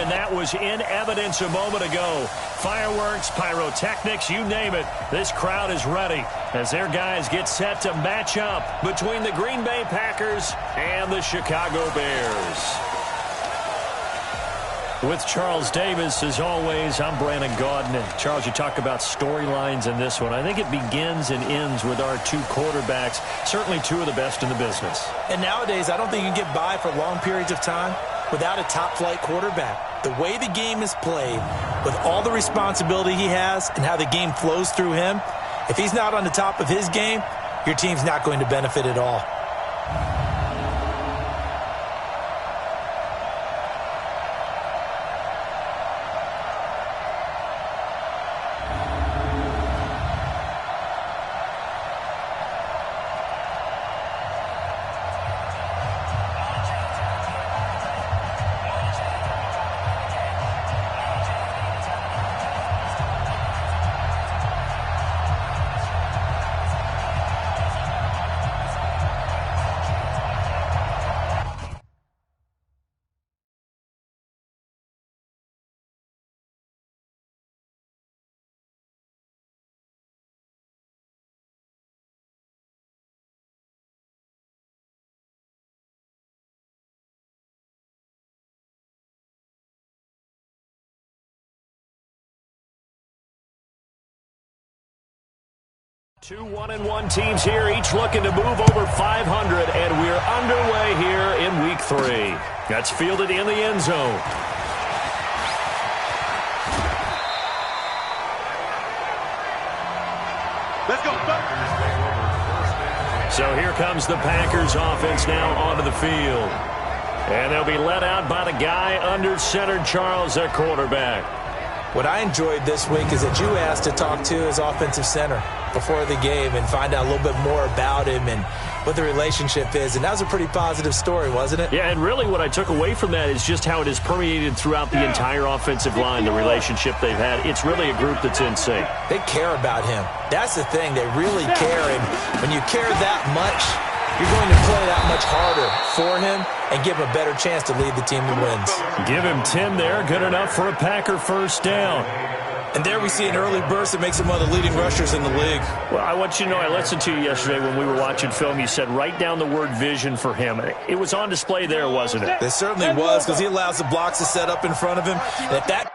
and that was in evidence a moment ago. Fireworks, pyrotechnics, you name it. This crowd is ready as their guys get set to match up between the Green Bay Packers and the Chicago Bears. With Charles Davis, as always, I'm Brandon Gaudin. And Charles, you talk about storylines in this one. I think it begins and ends with our two quarterbacks, certainly two of the best in the business. And nowadays, I don't think you can get by for long periods of time without a top-flight quarterback. The way the game is played, with all the responsibility he has and how the game flows through him, if he's not on the top of his game, your team's not going to benefit at all. Two 1-1 teams here, each looking to move over 500, and we're underway here in Week 3. That's fielded in the end zone. Let's go. So here comes the Packers offense now onto the field. And they'll be let out by the guy under center, Charles, their quarterback. What I enjoyed this week is that you asked to talk to his offensive center before the game and find out a little bit more about him and what the relationship is. And that was a pretty positive story, wasn't it? Yeah, and really what I took away from that is just how it has permeated throughout the entire offensive line, the relationship they've had. It's really a group that's in sync. They care about him. That's the thing. They really care. And when you care that much, you're going to play that much harder for him and give him a better chance to lead the team to wins. Give him 10 there. Good enough for a Packer first down. And there we see an early burst that makes him one of the leading rushers in the league. Well, I want you to know, I listened to you yesterday when we were watching film. You said write down the word vision for him. It was on display there, wasn't it? It certainly was, because he allows the blocks to set up in front of him. And at that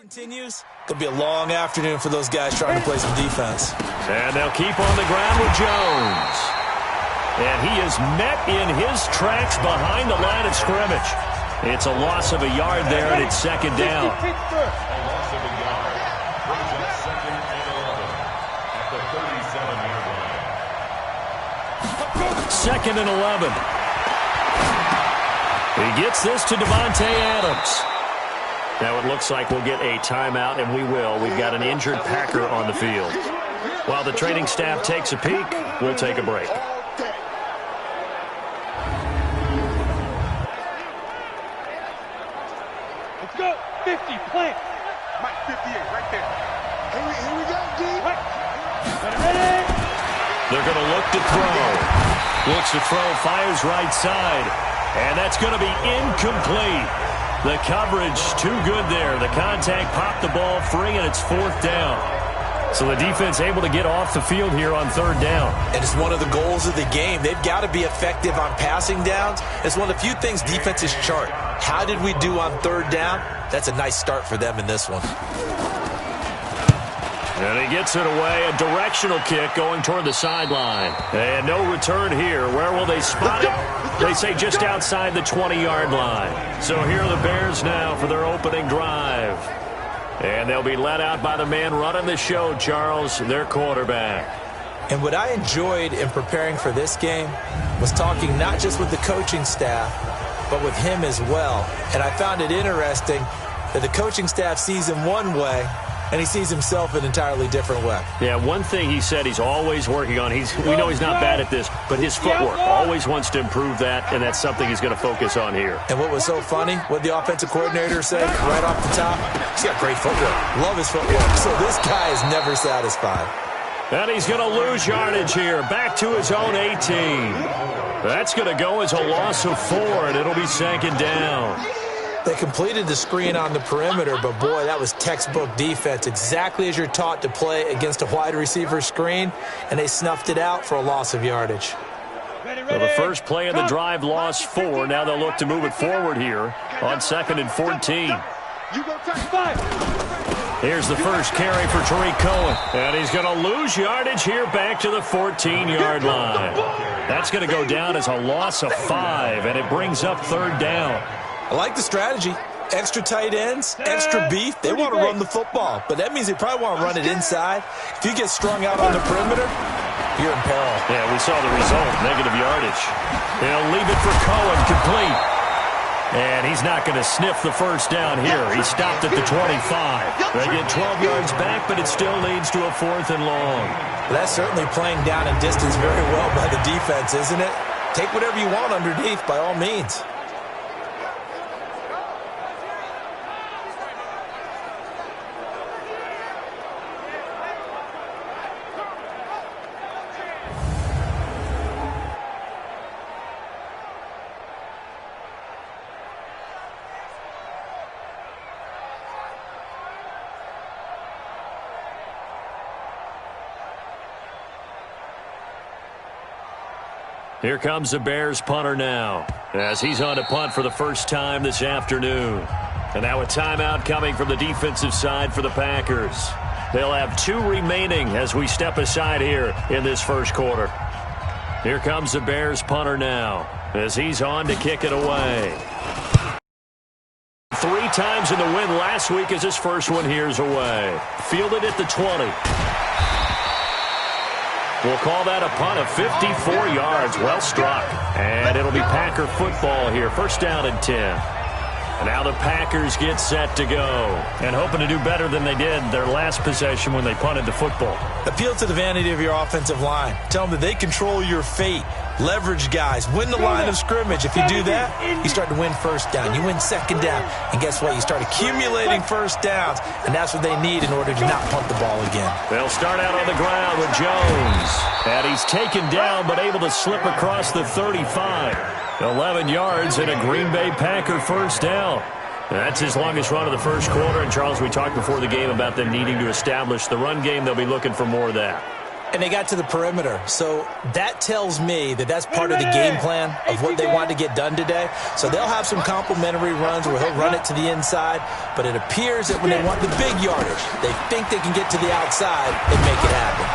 continues, it'll be a long afternoon for those guys trying to play some defense. And they'll keep on the ground with Jones. And he is met in his tracks behind the line of scrimmage. It's a loss of a yard there, and it's second down. A loss of a yard. Brings up 2nd and 11 at the 37-yard line. 2nd and 11. He gets this to Devontae Adams. Now it looks like we'll get a timeout, and we will. We've got an injured Packer on the field. While the training staff takes a peek, we'll take a break. Let's go. 50, plant. Mike, 58, right there. Here we go, D. Ready? They're going to look to throw. Looks to throw, fires right side. And that's going to be incomplete. The coverage too good there. The contact popped the ball free, and it's 4th down. So the defense able to get off the field here on 3rd down. And it's one of the goals of the game. They've got to be effective on passing downs. It's one of the few things defenses chart. How did we do on 3rd down? That's a nice start for them in this one. And he gets it away. A directional kick going toward the sideline. And no return here. Where will they spot it? They say just outside the 20-yard line. So here are the Bears now for their opening drive. And they'll be led out by the man running the show, Charles, their quarterback. And what I enjoyed in preparing for this game was talking not just with the coaching staff, but with him as well. And I found it interesting that the coaching staff sees him one way, and he sees himself an entirely different way. Yeah, one thing he said he's always working on, we know he's not bad at this, but his footwork, always wants to improve that, and that's something he's going to focus on here. And what was so funny, what the offensive coordinator said right off the top, he's got great footwork. Love his footwork. So this guy is never satisfied. And he's going to lose yardage here, back to his own 18. That's going to go as a loss of 4, and it'll be second down. They completed the screen on the perimeter, but boy, that was textbook defense, exactly as you're taught to play against a wide receiver screen, and they snuffed it out for a loss of yardage. So the first play of the drive lost 4. Now they'll look to move it forward here on 2nd and 14. You go touch 5. Here's the first carry for Tariq Cohen. And he's going to lose yardage here back to the 14-yard line. That's going to go down as a loss of 5, and it brings up 3rd down. I like the strategy. Extra tight ends, extra beef. They want to run the football, but that means they probably want to run it inside. If you get strung out on the perimeter, you're in peril. Yeah, we saw the result, negative yardage. They'll leave it for Cohen, complete. And he's not going to sniff the first down here. He stopped at the 25. They get 12 yards back, but it still leads to a 4th and long. Well, that's certainly playing down in distance very well by the defense, isn't it? Take whatever you want underneath, by all means. Here comes the Bears punter now, as he's on to punt for the first time this afternoon. And now a timeout coming from the defensive side for the Packers. They'll have 2 remaining as we step aside here in this first quarter. Here comes the Bears punter now, as he's on to kick it away. 3 times in the win last week as his first one here's away. Fielded at the 20. We'll call that a punt of 54 yards. Well struck. And it'll be Packer football here. First down and 10. And now the Packers get set to go. And hoping to do better than they did their last possession when they punted the football. Appeal to the vanity of your offensive line. Tell them that they control your fate. Leverage guys. Win the line of scrimmage. If you do that, you start to win first down. You win second down. And guess what? You start accumulating first downs. And that's what they need in order to not punt the ball again. They'll start out on the ground with Jones. And he's taken down but able to slip across the 35. 11 yards and a Green Bay Packer first down. That's his longest run of the first quarter. And, Charles, we talked before the game about them needing to establish the run game. They'll be looking for more of that. And they got to the perimeter. So that tells me that that's part of the game plan of what they want to get done today. So they'll have some complimentary runs where he'll run it to the inside. But it appears that when they want the big yardage, they think they can get to the outside and make it happen.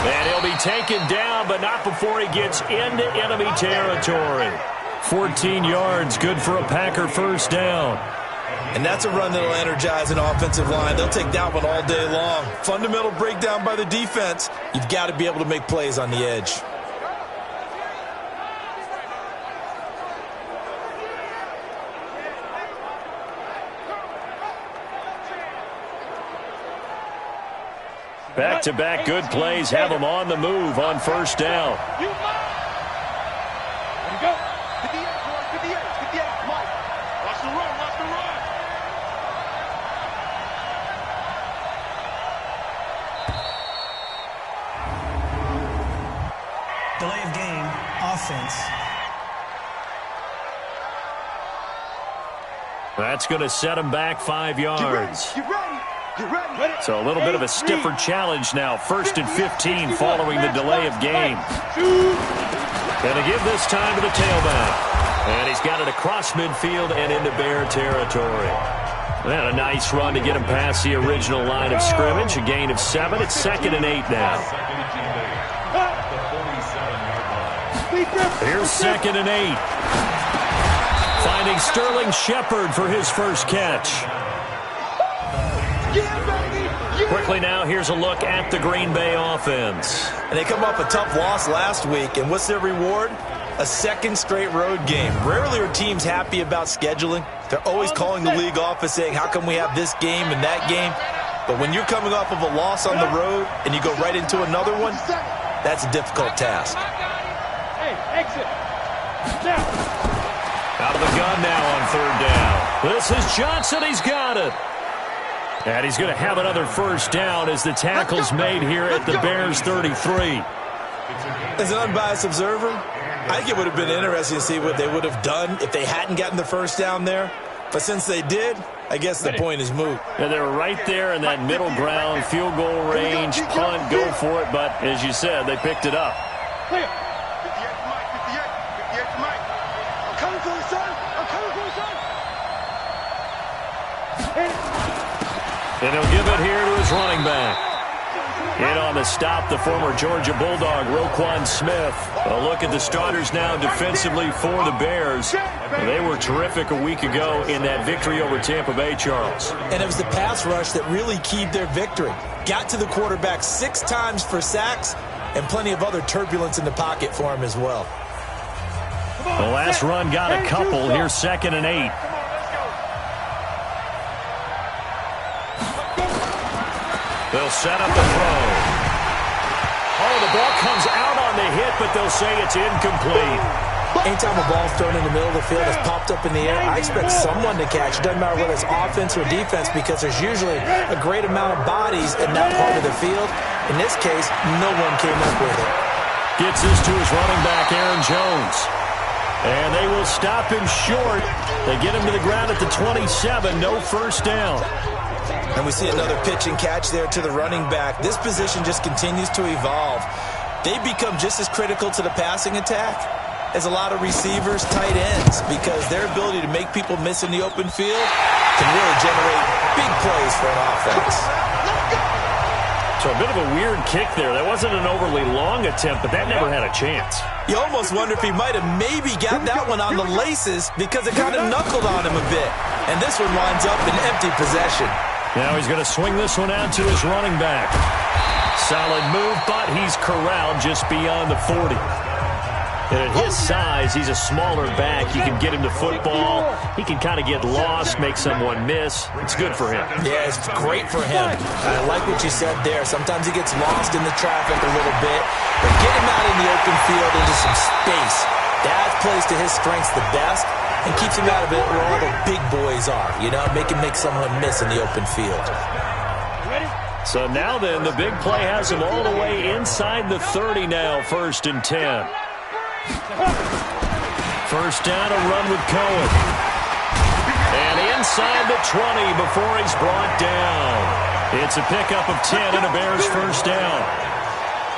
And he'll be taken down, but not before he gets into enemy territory. 14 yards, good for a Packer first down. And that's a run that'll energize an offensive line. They'll take that one all day long. Fundamental breakdown by the defense. You've got to be able to make plays on the edge. Back-to-back good plays have them on the move on first down. There you go. Get the edge, boys. Get the edge. Get the edge. Mike. Watch the run. Watch the run. Delay of game, offense. That's going to set him back 5 yards. Get ready. Get ready. So a little bit of a stiffer challenge now. 1st and 15 following the delay of game. Going to give this time to the tailback. And he's got it across midfield and into Bear territory. And a nice run to get him past the original line of scrimmage. A gain of 7. It's 2nd and 8 now. Here's 2nd and 8. Finding Sterling Shepard for his first catch. Quickly now, here's a look at the Green Bay offense. And they come off a tough loss last week, and what's their reward? A second straight road game. Rarely are teams happy about scheduling. They're always calling the league office saying, how come we have this game and that game? But when you're coming off of a loss on the road and you go right into another one, that's a difficult task. Hey, exit. Out of the gun now on 3rd down. This is Johnson. He's got it. And he's going to have another first down as the tackle's made here at the Bears 33. As an unbiased observer, I think it would have been interesting to see what they would have done if they hadn't gotten the first down there. But since they did, I guess the point is moot. Yeah, they were right there in that middle ground, field goal range, punt, go for it. But as you said, they picked it up. 58 to Mike, 58 to Mike. I'm coming for you, son. I'm coming for you, son. And he'll give it here to his running back. In on the stop, the former Georgia Bulldog, Roquan Smith. A look at the starters now defensively for the Bears. They were terrific a week ago in that victory over Tampa Bay, Charles. And it was the pass rush that really keyed their victory. Got to the quarterback 6 times for sacks and plenty of other turbulence in the pocket for him as well. The last run got a couple. Here's 2nd and 8. They'll set up the throw. Oh, the ball comes out on the hit, but they'll say it's incomplete. Anytime a ball's thrown in the middle of the field that's popped up in the air, I expect someone to catch. It doesn't matter whether it's offense or defense because there's usually a great amount of bodies in that part of the field. In this case, no one came up with it. Gets this to his running back, Aaron Jones. And they will stop him short. They get him to the ground at the 27. No first down. And we see another pitch and catch there to the running back. This position just continues to evolve. They become just as critical to the passing attack as a lot of receivers, tight ends, because their ability to make people miss in the open field can really generate big plays for an offense. So a bit of a weird kick there. That wasn't an overly long attempt, but that never had a chance. You almost wonder if he might have maybe got that one on the laces because it kind of knuckled on him a bit. And this one winds up in empty possession. Now he's going to swing this one out to his running back. Solid move, but he's corralled just beyond the 40. And at his size, he's a smaller back. You can get him to football. He can kind of get lost, make someone miss. It's good for him. Yeah, it's great for him. I like what you said there. Sometimes he gets lost in the traffic a little bit. But get him out in the open field into some space. That plays to his strengths the best and keeps him out of it where all the big boys are. You know, make someone miss in the open field. So now then, the big play has him all the way inside the 30 now, 1st and 10. First down, a run with Cohen. And inside the 20 before he's brought down. It's a pickup of 10 and a Bears first down.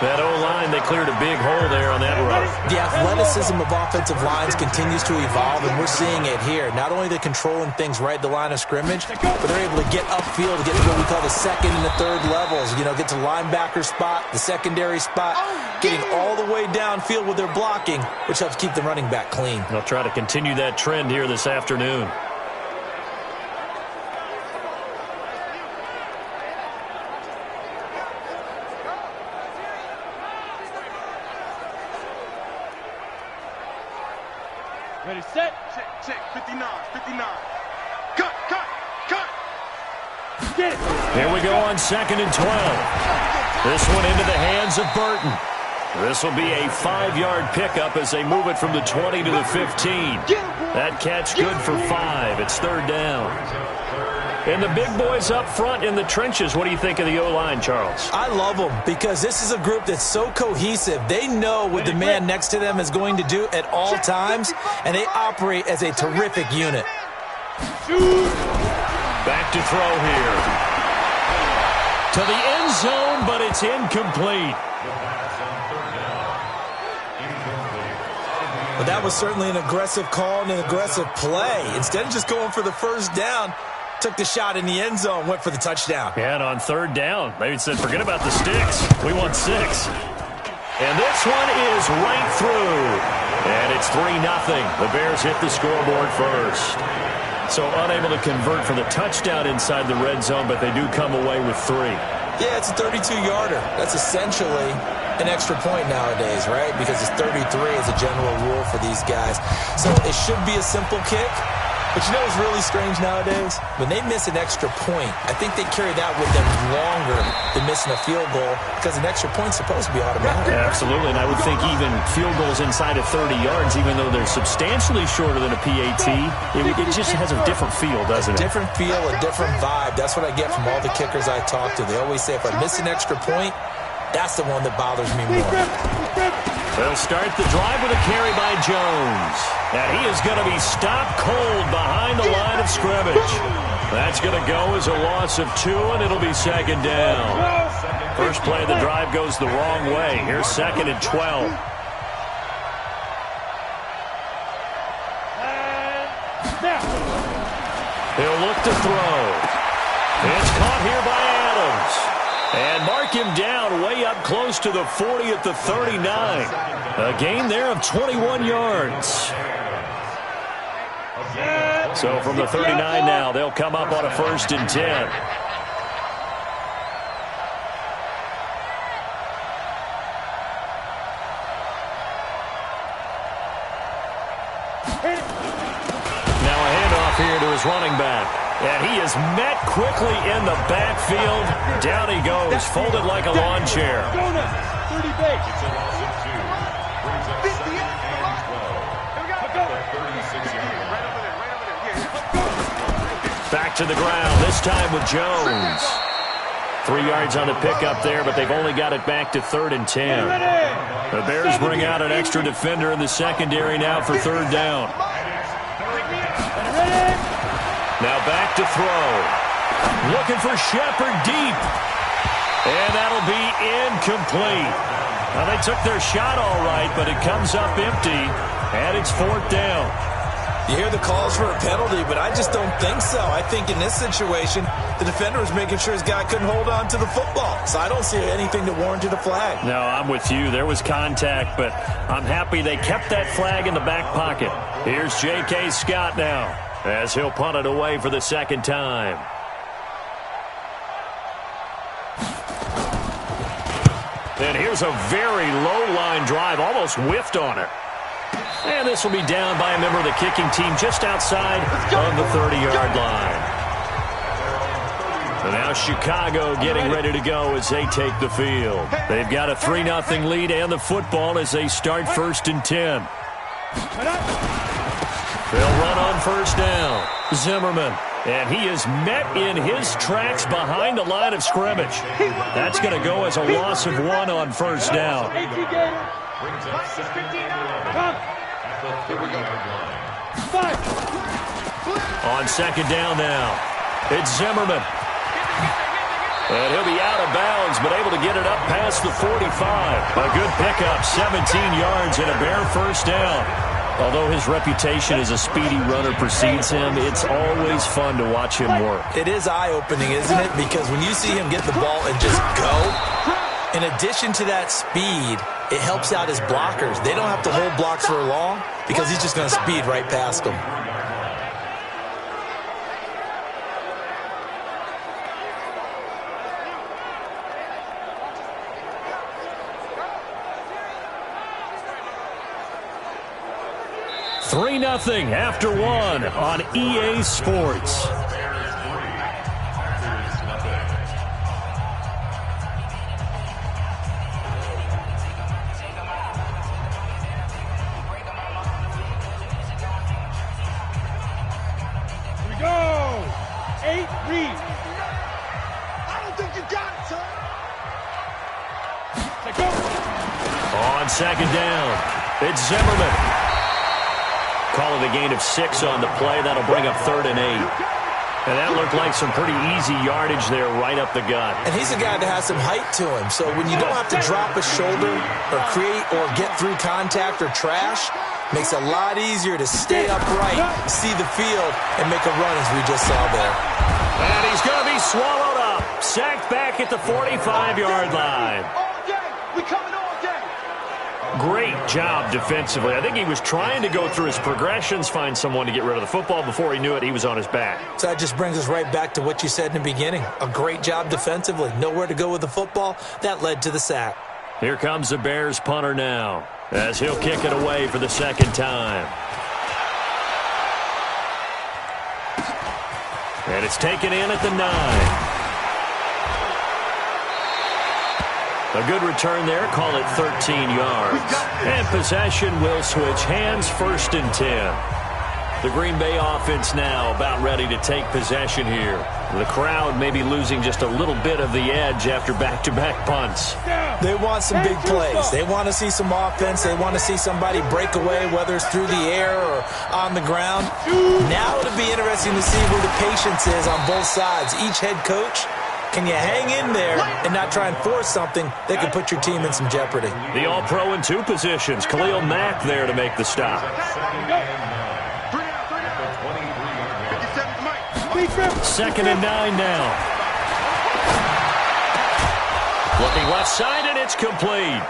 That O-line, they cleared a big hole there on that run. The athleticism of offensive lines continues to evolve, and we're seeing it here. Not only are they controlling things right at the line of scrimmage, but they're able to get upfield to get to what we call the 2nd and the 3rd levels. You know, get to linebacker spot, the secondary spot, getting all the way downfield with their blocking, which helps keep the running back clean. They'll try to continue that trend here this afternoon. Ready, set. Check, 59, 59. Cut. Get it. Here we go on 2nd and 12. This one into the hands of Burton. This will be a 5-yard pickup as they move it from the 20 to the 15. That catch good for 5. It's 3rd down. And the big boys up front in the trenches, what do you think of the O-line, Charles? I love them because this is a group that's so cohesive. They know what the man next to them is going to do at all times, and they operate as a terrific unit. Back to throw here. To the end zone, but it's incomplete. But that was certainly an aggressive call and an aggressive play. Instead of just going for the first down, took the shot in the end zone, went for the touchdown. And on third down, they said, forget about the sticks. We want 6. And this one is right through. And it's 3-0. The Bears hit the scoreboard first. So unable to convert for the touchdown inside the red zone, but they do come away with 3. Yeah, it's a 32-yarder. That's essentially an extra point nowadays, right? Because it's 33 as a general rule for these guys. So it should be a simple kick. But you know what's really strange nowadays? When they miss an extra point, I think they carry that with them longer than missing a field goal because an extra point's supposed to be automatic. Yeah, absolutely, and I would think even field goals inside of 30 yards, even though they're substantially shorter than a PAT, it just has a different feel, doesn't it? A different feel, a different vibe. That's what I get from all the kickers I talk to. They always say if I miss an extra point, that's the one that bothers me more. They'll start the drive with a carry by Jones. And he is going to be stopped cold behind the line of scrimmage. That's going to go as a loss of 2, and it'll be second down. First play of the drive goes the wrong way. Here's 2nd and 12. He'll look to throw. It's caught here by Adams. And mark him down way up close to the 40 at the 39. A gain there of 21 yards. So from the 39 now, they'll come up on a 1st and 10. Now a handoff here to his running back. And he is met quickly in the backfield. Down he goes, folded like a lawn chair. Back to the ground, this time with Jones. 3 yards on the pickup there, but they've only got it back to 3rd and 10. The Bears bring out an extra defender in the secondary now for 3rd down. Now back to throw. Looking for Shepard deep. And that'll be incomplete. Now they took their shot all right, but it comes up empty. And it's 4th down. You hear the calls for a penalty, but I just don't think so. I think in this situation, the defender was making sure his guy couldn't hold on to the football. So I don't see anything that warranted a flag. No, I'm with you. There was contact, but I'm happy they kept that flag in the back pocket. Here's J.K. Scott now, as he'll punt it away for the 2nd time. And here's a very low-line drive, almost whiffed on it. And this will be down by a member of the kicking team just outside of the 30-yard line. And now Chicago getting ready to go as they take the field. They've got a 3-0 lead and the football as they start 1st and 10. They'll run on 1st down. Zimmerman. And he is met in his tracks behind the line of scrimmage. That's going to go as a loss of 1 on 1st down. On 2nd down now, it's Zimmerman. And he'll be out of bounds, but able to get it up past the 45. A good pickup, 17 yards and a bare 1st down. Although his reputation as a speedy runner precedes him, it's always fun to watch him work. It is eye-opening, isn't it? Because when you see him get the ball and just go, in addition to that speed, it helps out his blockers. They don't have to hold blocks for long because he's just going to speed right past them. Three 3-0 after 1 on EA Sports. On 2nd down, it's Zimmerman. Call it a gain of 6 on the play. That'll bring up 3rd and 8. And that looked like some pretty easy yardage there right up the gut. And he's a guy that has some height to him. So when you don't have to drop a shoulder or create or get through contact or trash, Makes it a lot easier to stay upright, see the field, and make a run as we just saw there. And he's going to be swallowed up. Sacked back at the 45-yard line. All day. We coming all day. Great job defensively. I think he was trying to go through his progressions, find someone to get rid of the football. Before he knew it, he was on his back. So that just brings us right back to what you said in the beginning. A great job defensively. Nowhere to go with the football. That led to the sack. Here comes the Bears punter now, as he'll kick it away for the second time. And it's taken in at the 9. A good return there. Call it 13 yards. And possession will switch hands, 1st and 10. The Green Bay offense now about ready to take possession here. The crowd may be losing just a little bit of the edge after back-to-back punts. They want some big plays. They want to see some offense. They want to see somebody break away, whether it's through the air or on the ground. Now it'll be interesting to see where the patience is on both sides. Each head coach, can you hang in there and not try and force something that could put your team in some jeopardy? The All-Pro in 2 positions. Khalil Mack there to make the stop. 2nd and 9 now. Looking left side, and it's complete.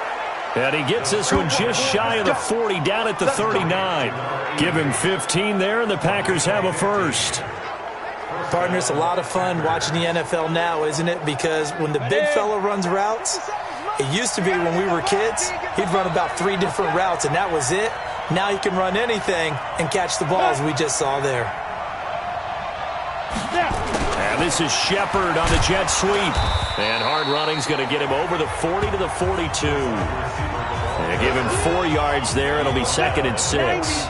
And he gets this one just shy of the 40, down at the 39. Give him 15 there, and the Packers have a first. Partner, it's a lot of fun watching the NFL now, isn't it? Because when the big fella runs routes, it used to be when we were kids, he'd run about 3 different routes, and that was it. Now he can run anything and catch the ball, as we just saw there. And this is Shepard on the jet sweep. And hard running's going to get him over the 40 to the 42. And give him 4 yards there. It'll be 2nd and 6.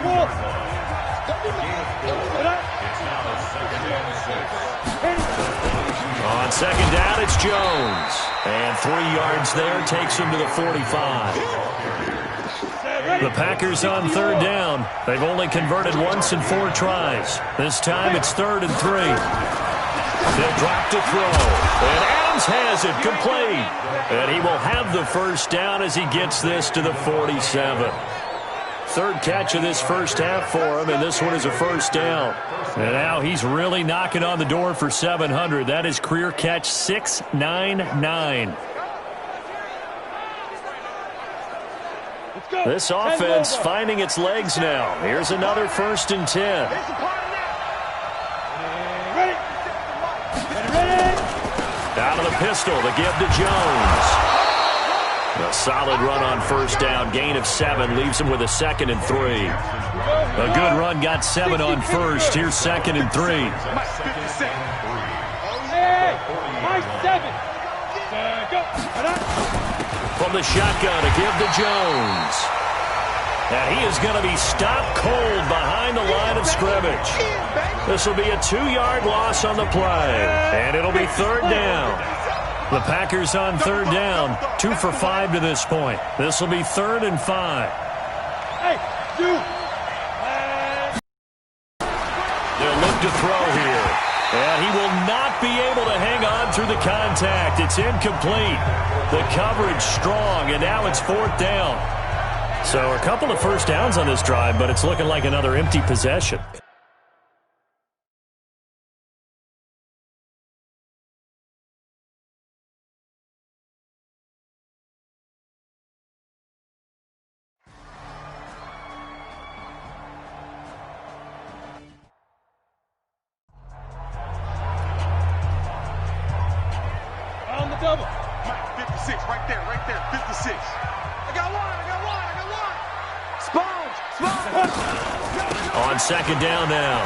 On 2nd down, it's Jones. And 3 yards there takes him to the 45. The Packers on 3rd down. They've only converted once in 4 tries. This time it's 3rd and 3. They'll drop to throw. And Adams has it complete. And he will have the first down as he gets this to the 47. 3rd catch of this first half for him, and this one is a first down. And now he's really knocking on the door for 700. That is career catch 699. This offense finding its legs now. Here's another 1st and 10. Out of the pistol to give to Jones. A solid run on 1st down. Gain of 7 leaves him with a 2nd and 3. A good run got 7 on 1st. Here's 2nd and 3. From the shotgun to give to Jones. And he is going to be stopped cold behind the line of scrimmage. This will be a 2-yard loss on the play. And it'll be 3rd down. The Packers on 3rd down, 2 for 5 to this point. This will be 3rd and 5. They'll look to throw here. And he will not be able to hang on through the contact. It's incomplete. The coverage strong, and now it's 4th down. So a couple of first downs on this drive, but it's looking like another empty possession. On the double. 56, right there, 56. I got one. Sponge. On 2nd down now,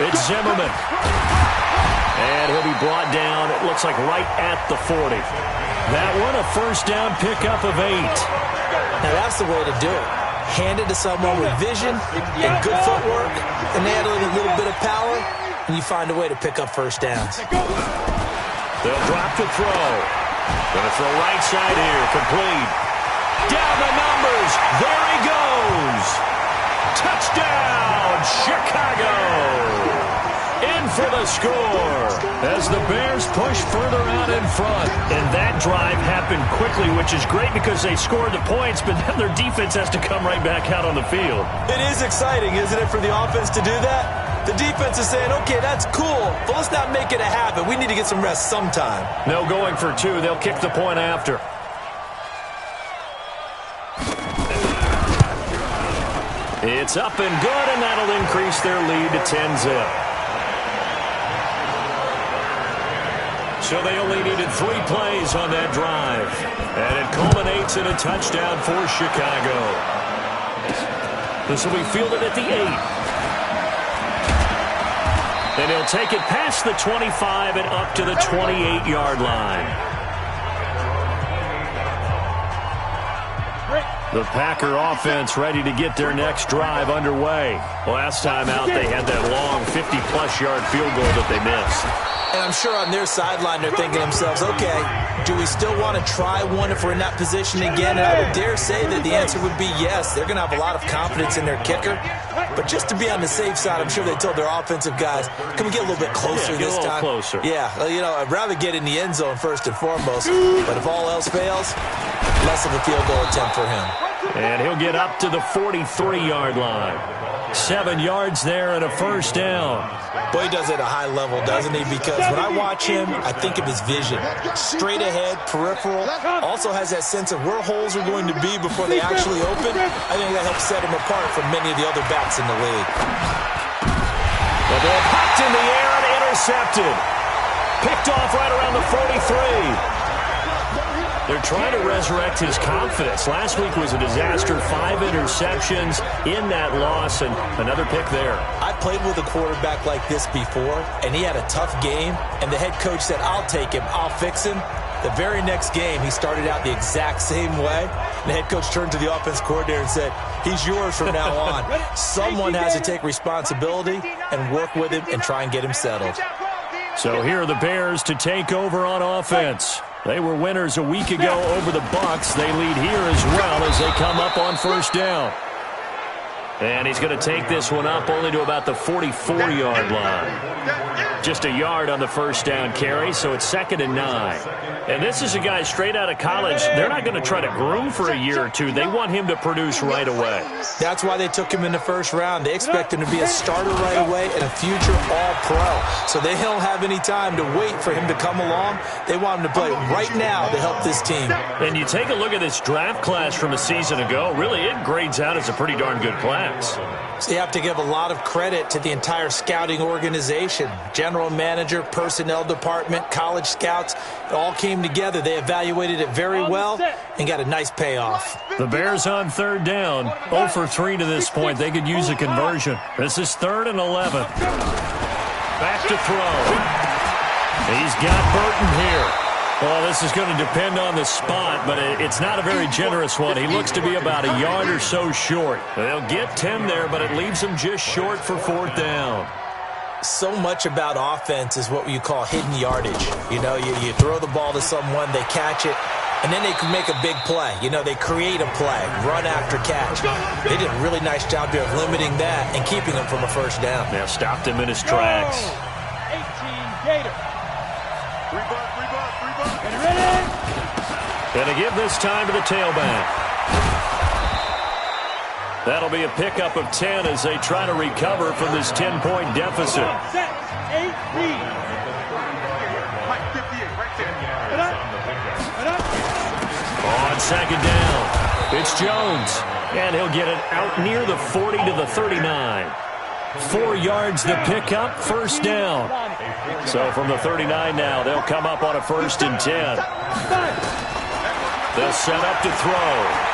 it's Zimmerman. And he'll be brought down, it looks like right at the 40. That one, a first down pickup of 8. Now that's the way to do it. Hand it to someone with vision and good footwork, and add a little bit of power, and you find a way to pick up first downs. They'll drop to throw. Going to throw right side here, complete. Down the numbers, there he goes. Touchdown, Chicago. In for the score as the Bears push further out in front. And that drive happened quickly, which is great because they scored the points, but then their defense has to come right back out on the field. It is exciting, isn't it, for the offense to do that? The defense is saying, okay, that's cool, but let's not make it a habit. We need to get some rest sometime. No going for two. They'll kick the point after. It's up and good, and that'll increase their lead to 10-zip. So they only needed 3 plays on that drive. And it culminates in a touchdown for Chicago. This will be fielded at the 8. And he'll take it past the 25 and up to the 28-yard line. The Packer offense ready to get their next drive underway. Last time out, they had that long 50-plus yard field goal that they missed. And I'm sure on their sideline they're thinking to themselves, okay, do we still want to try one if we're in that position again? And I would dare say that the answer would be yes. They're going to have a lot of confidence in their kicker. But just to be on the safe side, I'm sure they told their offensive guys, can we get a little bit closer this time? Closer. Yeah, you know, I'd rather get in the end zone first and foremost. But if all else fails, less of a field goal attempt for him. And he'll get up to the 43-yard line. 7 yards there and a first down. Boy, he does it at a high level, doesn't he? Because when I watch him, I think of his vision. Straight ahead, peripheral. Also has that sense of where holes are going to be before they actually open. I think that helps set him apart from many of the other backs in the league. The ball popped in the air and intercepted. Picked off right around the 43. They're trying to resurrect his confidence. Last week was a disaster. 5 interceptions in that loss, and another pick there. I played with a quarterback like this before, and he had a tough game, and the head coach said, I'll take him, I'll fix him. The very next game, he started out the exact same way. The head coach turned to the offense coordinator and said, he's yours from now on. Someone has to take responsibility and work with him and try and get him settled. So here are the Bears to take over on offense. They were winners a week ago over the Bucs. They lead here as well as they come up on first down. And he's going to take this one up only to about the 44-yard line. Just a yard on the first down carry, so it's 2nd and 9. And this is a guy straight out of college. They're not going to try to groom for a year or two. They want him to produce right away. That's why they took him in the first round. They expect him to be a starter right away and a future all-pro. So they don't have any time to wait for him to come along. They want him to play right now to help this team. And you take a look at this draft class from a season ago. Really, it grades out as a pretty darn good class. So you have to give a lot of credit to the entire scouting organization. General manager, personnel department, college scouts, it all came together. They evaluated it very well and got a nice payoff. The Bears on third down. 0 for 3 to this point. They could use a conversion. This is 3rd and 11. Back to throw. He's got Burton here. Well, this is going to depend on the spot, but it's not a very generous one. He looks to be about a yard or so short. They'll get 10 there, but it leaves him just short for 4th down. So much about offense is what you call hidden yardage. You know, you throw the ball to someone, they catch it, and then they can make a big play. You know, they create a play, run after catch. They did a really nice job here of limiting that and keeping him from a first down. Now stopped him in his tracks. 18 Gator. Going to give this time to the tailback. That'll be a pickup of 10 as they try to recover from this 10-point deficit. On 2nd down, it's Jones, and he'll get it out near the 40 to the 39. 4 yards to pick up, first down. So from the 39 now, they'll come up on a 1st and 10. They'll set up to throw.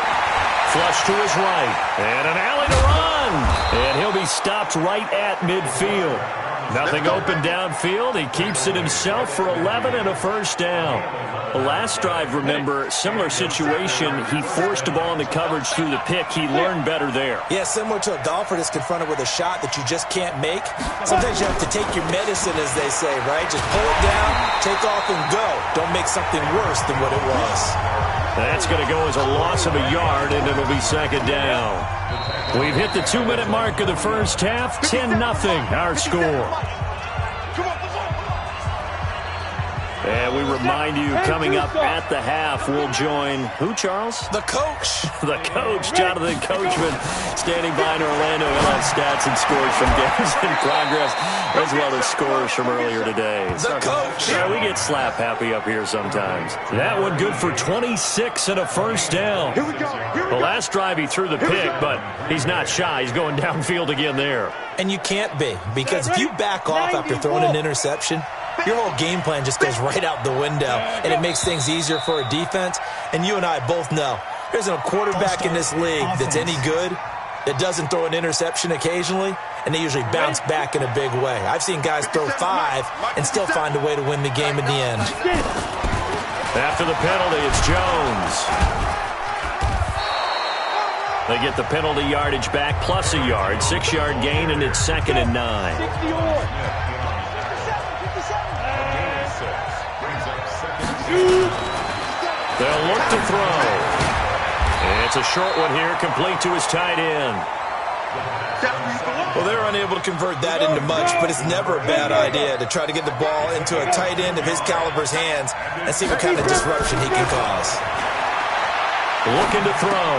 Flush to his right. And an alley to run. And he'll be stopped right at midfield. Nothing open downfield. He keeps it himself for 11 and a first down. The last drive, remember, similar situation. He forced the ball into coverage through the pick. He learned better there. Yeah, similar to a golfer that's confronted with a shot that you just can't make. Sometimes you have to take your medicine, as they say, right? Just pull it down, take off, and go. Don't make something worse than what it was. That's going to go as a loss of a yard, and it'll be 2nd down. We've hit the 2-minute mark of the first half. 10-0 our score. And we remind you, coming up at the half, we'll join who, Charles? The coach. The coach, Jonathan Coachman, standing by in Orlando. He'll have stats and scores from games in progress, as well as scores from earlier today. The coach. Yeah, we get slap happy up here sometimes. That one good for 26 and a first down. Here we go. The last drive he threw the pick, but he's not shy. He's going downfield again there. And you can't be, because if you back off after throwing an interception, your whole game plan just goes right out the window, and it makes things easier for a defense. And you and I both know there's no quarterback in this league that's any good that doesn't throw an interception occasionally, and they usually bounce back in a big way. I've seen guys throw 5 and still find a way to win the game in the end. After the penalty, it's Jones. They get the penalty yardage back plus a yard, 6-yard gain, and it's 2nd and 9. They'll look to throw. It's a short one here, complete to his tight end. Well, they're unable to convert that into much, but it's never a bad idea to try to get the ball into a tight end of his caliber's hands and see what kind of disruption he can cause. Looking to throw.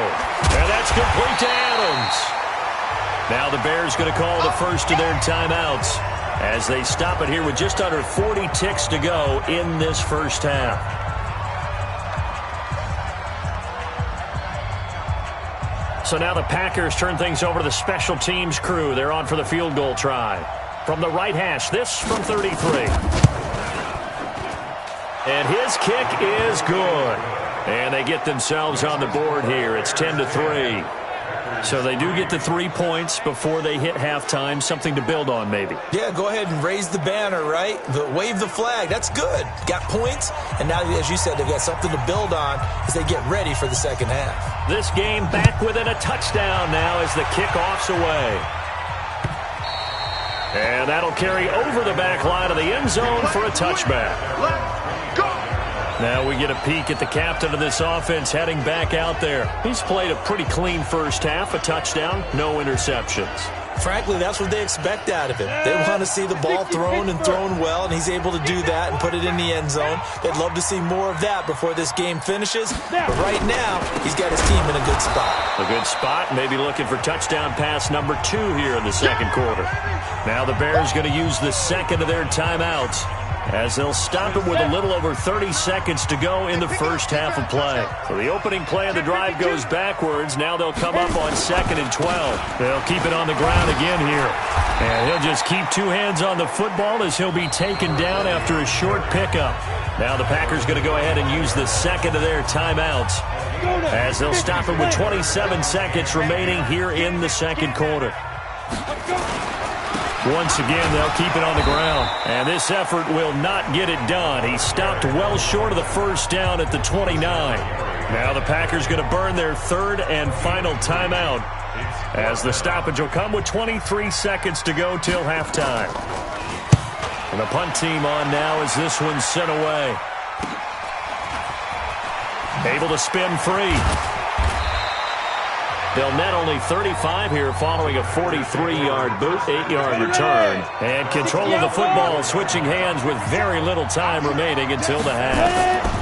And that's complete to Adams. Now the Bears going to call the first of their timeouts as they stop it here with just under 40 ticks to go in this first half. So now the Packers turn things over to the special teams crew. They're on for the field goal try. From the right hash, this from 33. And his kick is good. And they get themselves on the board here. It's 10-3. So they do get the 3 points before they hit halftime. Something to build on, maybe. Yeah, go ahead and raise the banner, right? Wave the flag. That's good. Got points. And now, as you said, they've got something to build on as they get ready for the second half. This game back within a touchdown now as the kickoff's away. And that'll carry over the back line of the end zone for a touchback. Now we get a peek at the captain of this offense heading back out there. He's played a pretty clean first half, a touchdown, no interceptions. Frankly, that's what they expect out of him. They want to see the ball thrown and thrown well, and he's able to do that and put it in the end zone. They'd love to see more of that before this game finishes. But right now, he's got his team in a good spot. A good spot, maybe looking for touchdown pass number 2 here in the second quarter. Now the Bears going to use the second of their timeouts as they'll stop it with a little over 30 seconds to go in the first half of play. So the opening play of the drive goes backwards. Now they'll come up on 2nd and 12. They'll keep it on the ground again here. And he'll just keep 2 hands on the football as he'll be taken down after a short pickup. Now the Packers going to go ahead and use the second of their timeouts as they'll stop it with 27 seconds remaining here in the second quarter. Once again, they'll keep it on the ground. And this effort will not get it done. He stopped well short of the first down at the 29. Now the Packers going to burn their 3rd and final timeout as the stoppage will come with 23 seconds to go till halftime. And the punt team on now as this one's sent away. Able to spin free. They'll net only 35 here following a 43-yard boot, 8-yard return. And control of the football switching hands with very little time remaining until the half.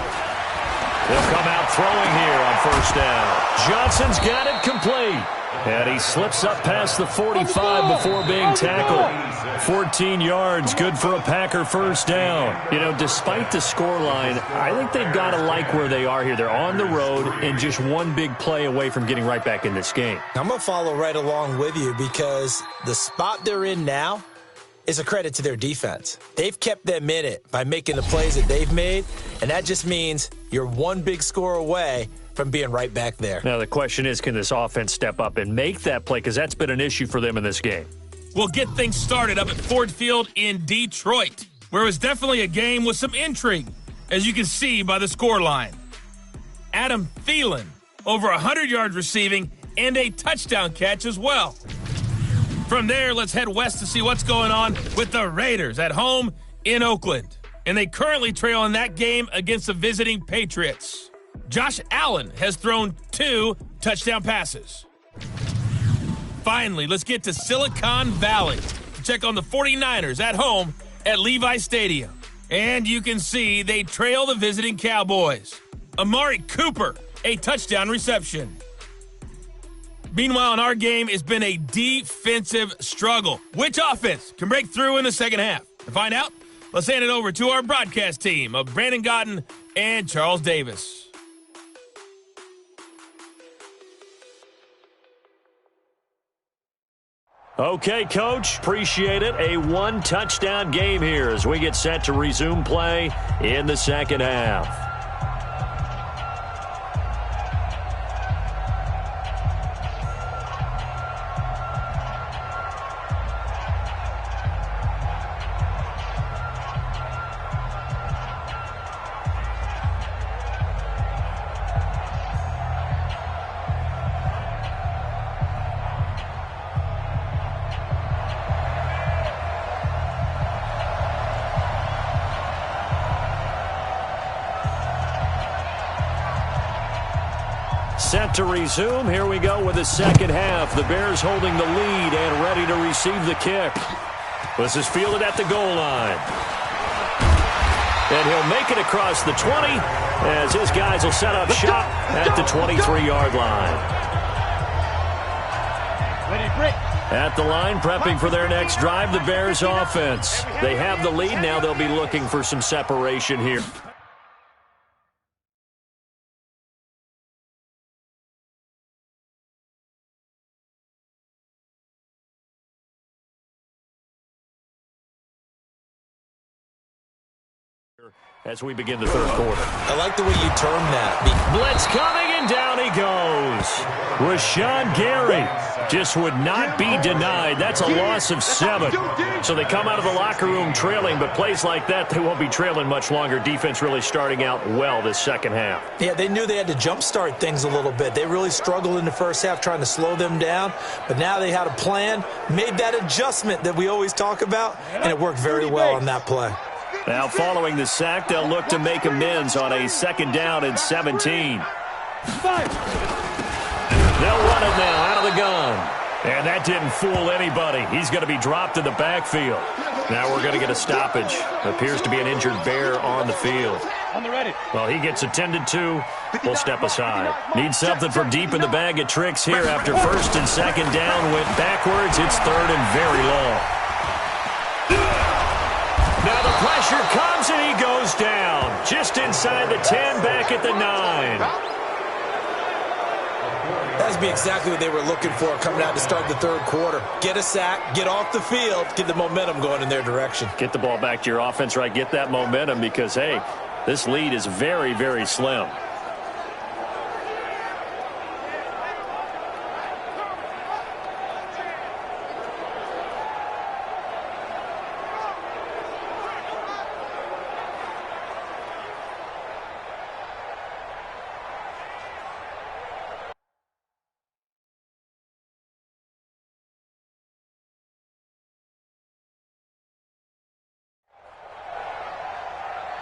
They'll come out throwing here on first down. Johnson's got it complete. And he slips up past the 45 before being tackled. 14 yards, good for a Packer first down. You know, despite the scoreline, I think they've got to like where they are here. They're on the road and just one big play away from getting right back in this game. I'm going to follow right along with you because the spot they're in now is a credit to their defense. They've kept them in it by making the plays that they've made, and that just means you're one big score away from being right back there. Now the question is, can this offense step up and make that play? Because that's been an issue for them in this game. We'll get things started up at Ford Field in Detroit, where it was definitely a game with some intrigue, as you can see by the scoreline. Adam Thielen, over 100 yards receiving and a touchdown catch as well. From there, let's head west to see what's going on with the Raiders at home in Oakland. And they currently trail in that game against the visiting Patriots. Josh Allen has thrown 2 touchdown passes. Finally, let's get to Silicon Valley to check on the 49ers at home at Levi Stadium. And you can see they trail the visiting Cowboys. Amari Cooper, a touchdown reception. Meanwhile, in our game, it's been a defensive struggle. Which offense can break through in the second half? To find out, let's hand it over to our broadcast team of Brandon Godden and Charles Davis. Okay, Coach, appreciate it. A one-touchdown game here as we get set to resume play in the second half. Set to resume. Here we go with the second half. The Bears holding the lead and ready to receive the kick. This is fielded at the goal line. And he'll make it across the 20 as his guys will set up shop at the 23-yard line. At the line, prepping for their next drive, the Bears offense. They have the lead. Now they'll be looking for some separation here. As we begin the third quarter. I like the way you term that. Blitz coming, and down he goes. Rashawn Gary just would not be denied. That's a loss of 7. So they come out of the locker room trailing, but plays like that, they won't be trailing much longer. Defense really starting out well this second half. Yeah, they knew they had to jumpstart things a little bit. They really struggled in the first half trying to slow them down, but now they had a plan, made that adjustment that we always talk about, and it worked very well on that play. Now following the sack, they'll look to make amends on a second down and 17. They'll run it now out of the gun. And that didn't fool anybody. He's going to be dropped in the backfield. Now we're going to get a stoppage. Appears to be an injured Bear on the field. Well, he gets attended to. We'll step aside. Need something from deep in the bag of tricks here after first and second down went backwards. It's third and very long. Now the pressure comes and he goes down. Just inside the 10, back at the 9. That would be exactly what they were looking for coming out to start the third quarter. Get a sack, get off the field, get the momentum going in their direction. Get the ball back to your offense, right? Get that momentum because, hey, this lead is very, very slim.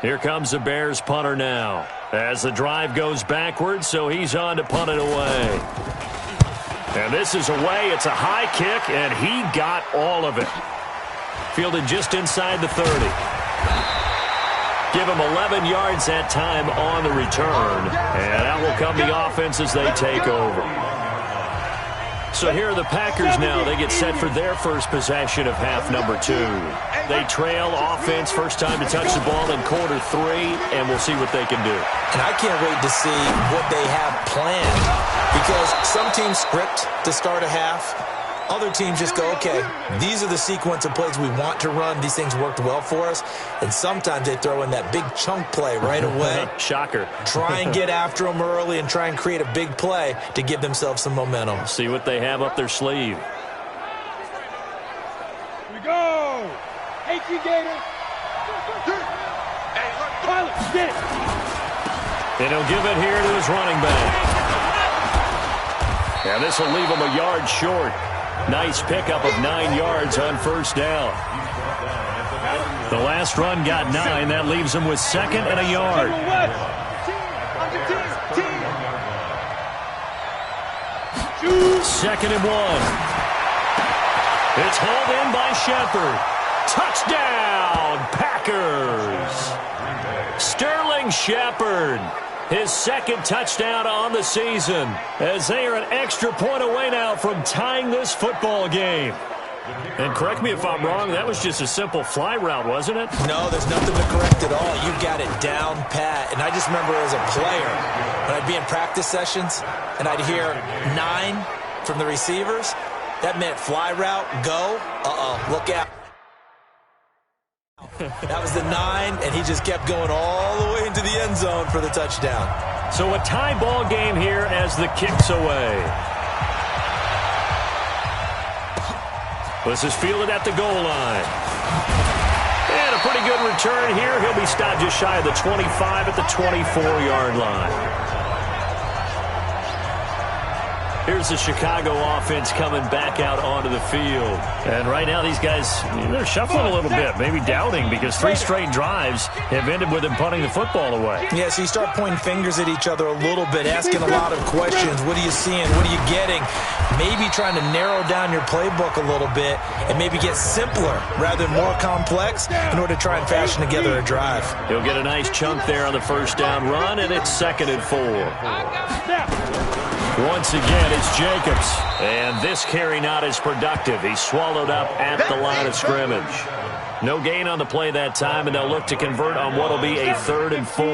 Here comes the Bears punter now as the drive goes backwards, so he's on to punt it away. And this is away. It's a high kick, and he got all of it. Fielded just inside the 30. Give him 11 yards that time on the return, and out will come the offense as they take over. So here are the Packers now. They get set for their first possession of half number 2. They trail offense, first time to touch the ball in quarter 3, and we'll see what they can do. And I can't wait to see what they have planned, because some teams script to start a half. Other teams just go, okay, these are the sequence of plays we want to run. These things worked well for us. And sometimes they throw in that big chunk play right away. Shocker. Try and get after them early and try and create a big play to give themselves some momentum. See what they have up their sleeve. Here we go. AT Gator. Hey, look, pilot, get it. And he'll give it here to his running back. And this will leave him a yard short. Nice pickup of 9 yards on first down. The last run got 9. That leaves him with second and a yard. Second and 1. It's hauled in by Shepard. Touchdown, Packers! Sterling Shepard, his second touchdown on the season, as they are an extra point away now from tying this football game. And correct me if I'm wrong, that was just a simple fly route, wasn't it? No, there's nothing to correct at all. You got it down pat. And I just remember as a player, when I'd be in practice sessions and I'd hear 9 from the receivers, that meant fly route, go, look out. That was the 9, and he just kept going all the way into the end zone for the touchdown. So a tie ball game here as the kick's away. This is fielded at the goal line. And a pretty good return here. He'll be stopped just shy of the 25 at the 24-yard line. Here's the Chicago offense coming back out onto the field. And right now these guys, they're shuffling a little bit, maybe doubting, because 3 straight drives have ended with them punting the football away. Yeah, so you start pointing fingers at each other a little bit, asking a lot of questions. What are you seeing? What are you getting? Maybe trying to narrow down your playbook a little bit and maybe get simpler rather than more complex in order to try and fashion together a drive. He'll get a nice chunk there on the first down run, and it's 2nd and 4. Once again, it's Jacobs. And this carry not as productive. He's swallowed up at the line of scrimmage. No gain on the play that time, and they'll look to convert on what will be a 3rd and 4.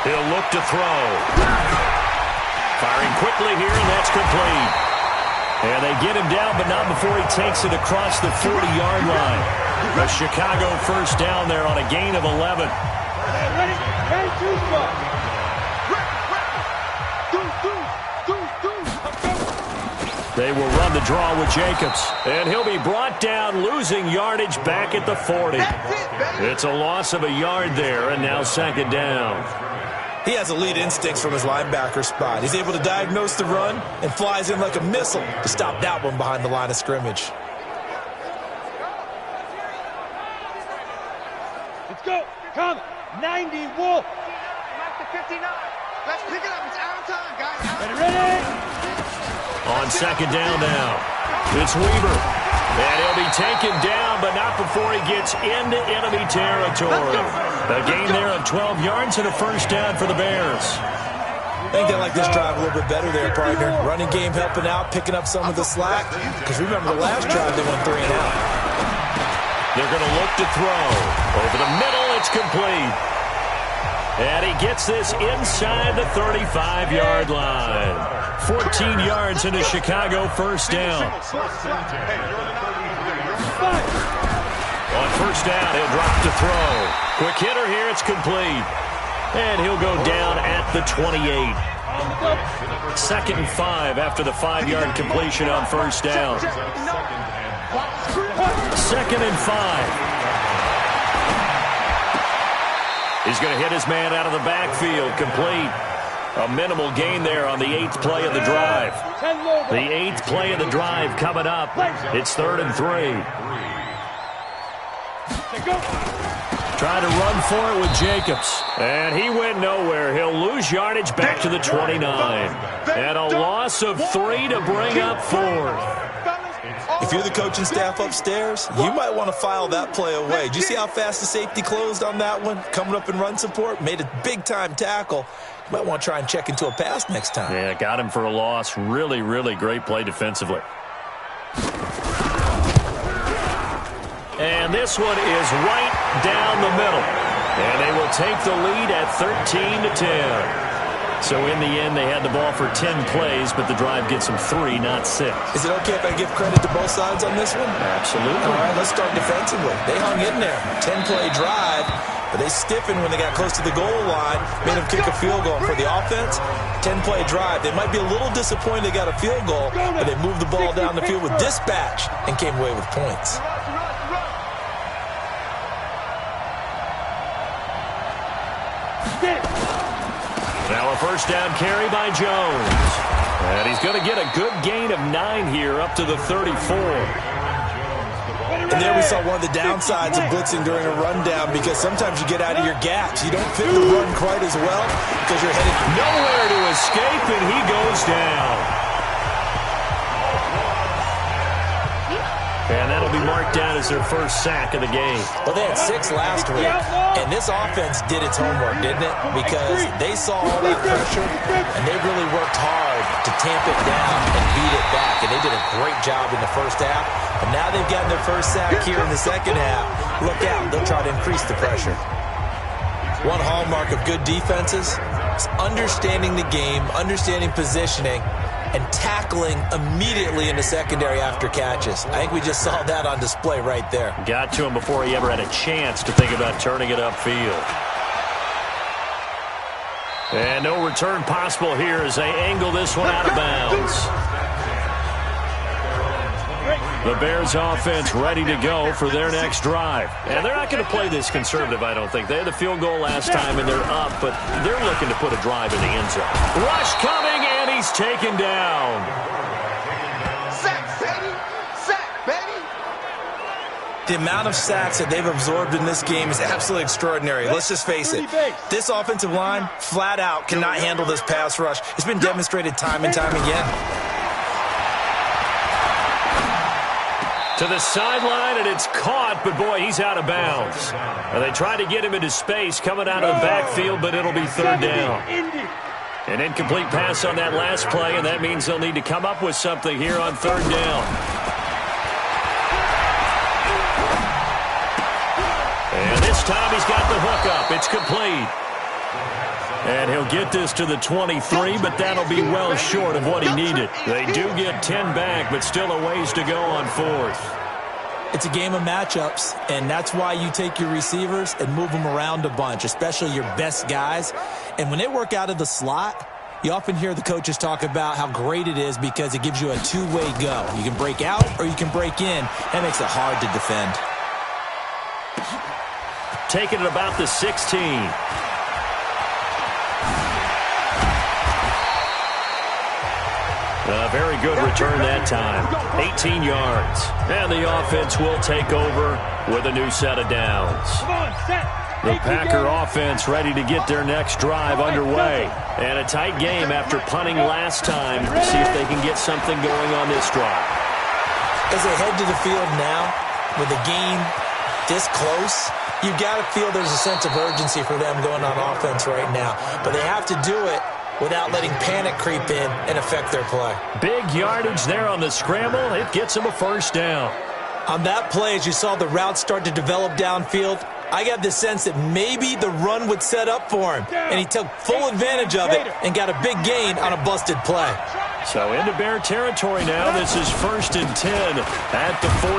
He'll look to throw. Firing quickly here, and that's complete. And they get him down, but not before he takes it across the 40-yard line. A Chicago first down there on a gain of 11. They will run the draw with Jacobs, and he'll be brought down, losing yardage back at the 40. It's a loss of a yard there, and now 2nd down. He has elite instincts from his linebacker spot. He's able to diagnose the run and flies in like a missile to stop that one behind the line of scrimmage. Let's go. Come. 90 Wolf. Back to 59. Let's pick it up. It's out of time, guys. Ready? On 2nd down now, it's Weaver. And he'll be taken down, but not before he gets into enemy territory. A gain there of 12 yards and a first down for the Bears. I think they like this drive a little bit better there, partner. Running game helping out, picking up some of the slack. Because remember the last drive, they went 3 and out. They're going to look to throw. Over the middle, it's complete. And he gets this inside the 35-yard line. 14 yards in a Chicago first down. On first down, he'll drop to throw. Quick hitter here, it's complete. And he'll go down at the 28. 2nd and 5 after the 5-yard completion on first down. 2nd and 5. He's going to hit his man out of the backfield, complete. A minimal gain there on the 8th play of the drive. The 8th play of the drive coming up. It's 3rd and 3. Trying to run for it with Jacobs. And he went nowhere. He'll lose yardage back to the 29. And a loss of 3 to bring up 4th. If you're the coaching staff upstairs, you might want to file that play away. Did you see how fast the safety closed on that one? Coming up in run support, made a big-time tackle. You might want to try and check into a pass next time. Yeah, got him for a loss. Really, really great play defensively. And this one is right down the middle. And they will take the lead at 13-10. So in the end, they had the ball for 10 plays, but the drive gets them 3, not 6. Is it okay if I give credit to both sides on this one? Absolutely. All right, let's start defensively. They hung in there. 10-play drive, but they stiffened when they got close to the goal line, made them kick a field goal. And for the offense, 10-play drive. They might be a little disappointed they got a field goal, but they moved the ball down the field with dispatch and came away with points. Now a first down carry by Jones. And he's going to get a good gain of 9 here up to the 34. And there we saw one of the downsides of blitzing during a rundown, because sometimes you get out of your gaps. You don't fit the run quite as well because you're headed nowhere to escape, and he goes down. And that'll be marked down as their first sack of the game. Well, they had 6 last week, and this offense did its homework, didn't it? Because they saw all that pressure, and they really worked hard to tamp it down and beat it back, and they did a great job in the first half. And now they've gotten their first sack here in the second half. Look out, they'll try to increase the pressure. One hallmark of good defenses is understanding the game, understanding positioning, and tackling immediately in the secondary after catches. I think we just saw that on display right there. Got to him before he ever had a chance to think about turning it upfield. And no return possible here as they angle this one out of bounds. The Bears offense ready to go for their next drive. And they're not going to play this conservative, I don't think. They had the field goal last time and they're up, but they're looking to put a drive in the end zone. Rush coming, and he's taken down. Sack, baby! Sack, baby! The amount of sacks that they've absorbed in this game is absolutely extraordinary. Let's just face it. This offensive line, flat out, cannot handle this pass rush. It's been demonstrated time and time again. To the sideline, and it's caught, but boy, he's out of bounds. And they try to get him into space coming out of the backfield, but it'll be third down. An incomplete pass on that last play, and that means they'll need to come up with something here on third down. And this time he's got the hook up. It's complete. And he'll get this to the 23, but that'll be well short of what he needed. They do get 10 back, but still a ways to go on fourth. It's a game of matchups, and that's why you take your receivers and move them around a bunch, especially your best guys. And when they work out of the slot, you often hear the coaches talk about how great it is because it gives you a two-way go. You can break out or you can break in. That makes it hard to defend. Taking it about the 16. A very good return that time. 18 yards. And the offense will take over with a new set of downs. The Packer offense ready to get their next drive underway. And a tight game after punting last time. See if they can get something going on this drive. As they head to the field now, with the game this close, you've got to feel there's a sense of urgency for them going on offense right now. But they have to do it without letting panic creep in and affect their play. Big yardage there on the scramble. It gets them a first down. On that play, as you saw the route start to develop downfield, I got the sense that maybe the run would set up for him, and he took full advantage of it and got a big gain on a busted play. So into Bear territory now. This is 1st and 10 at the 41.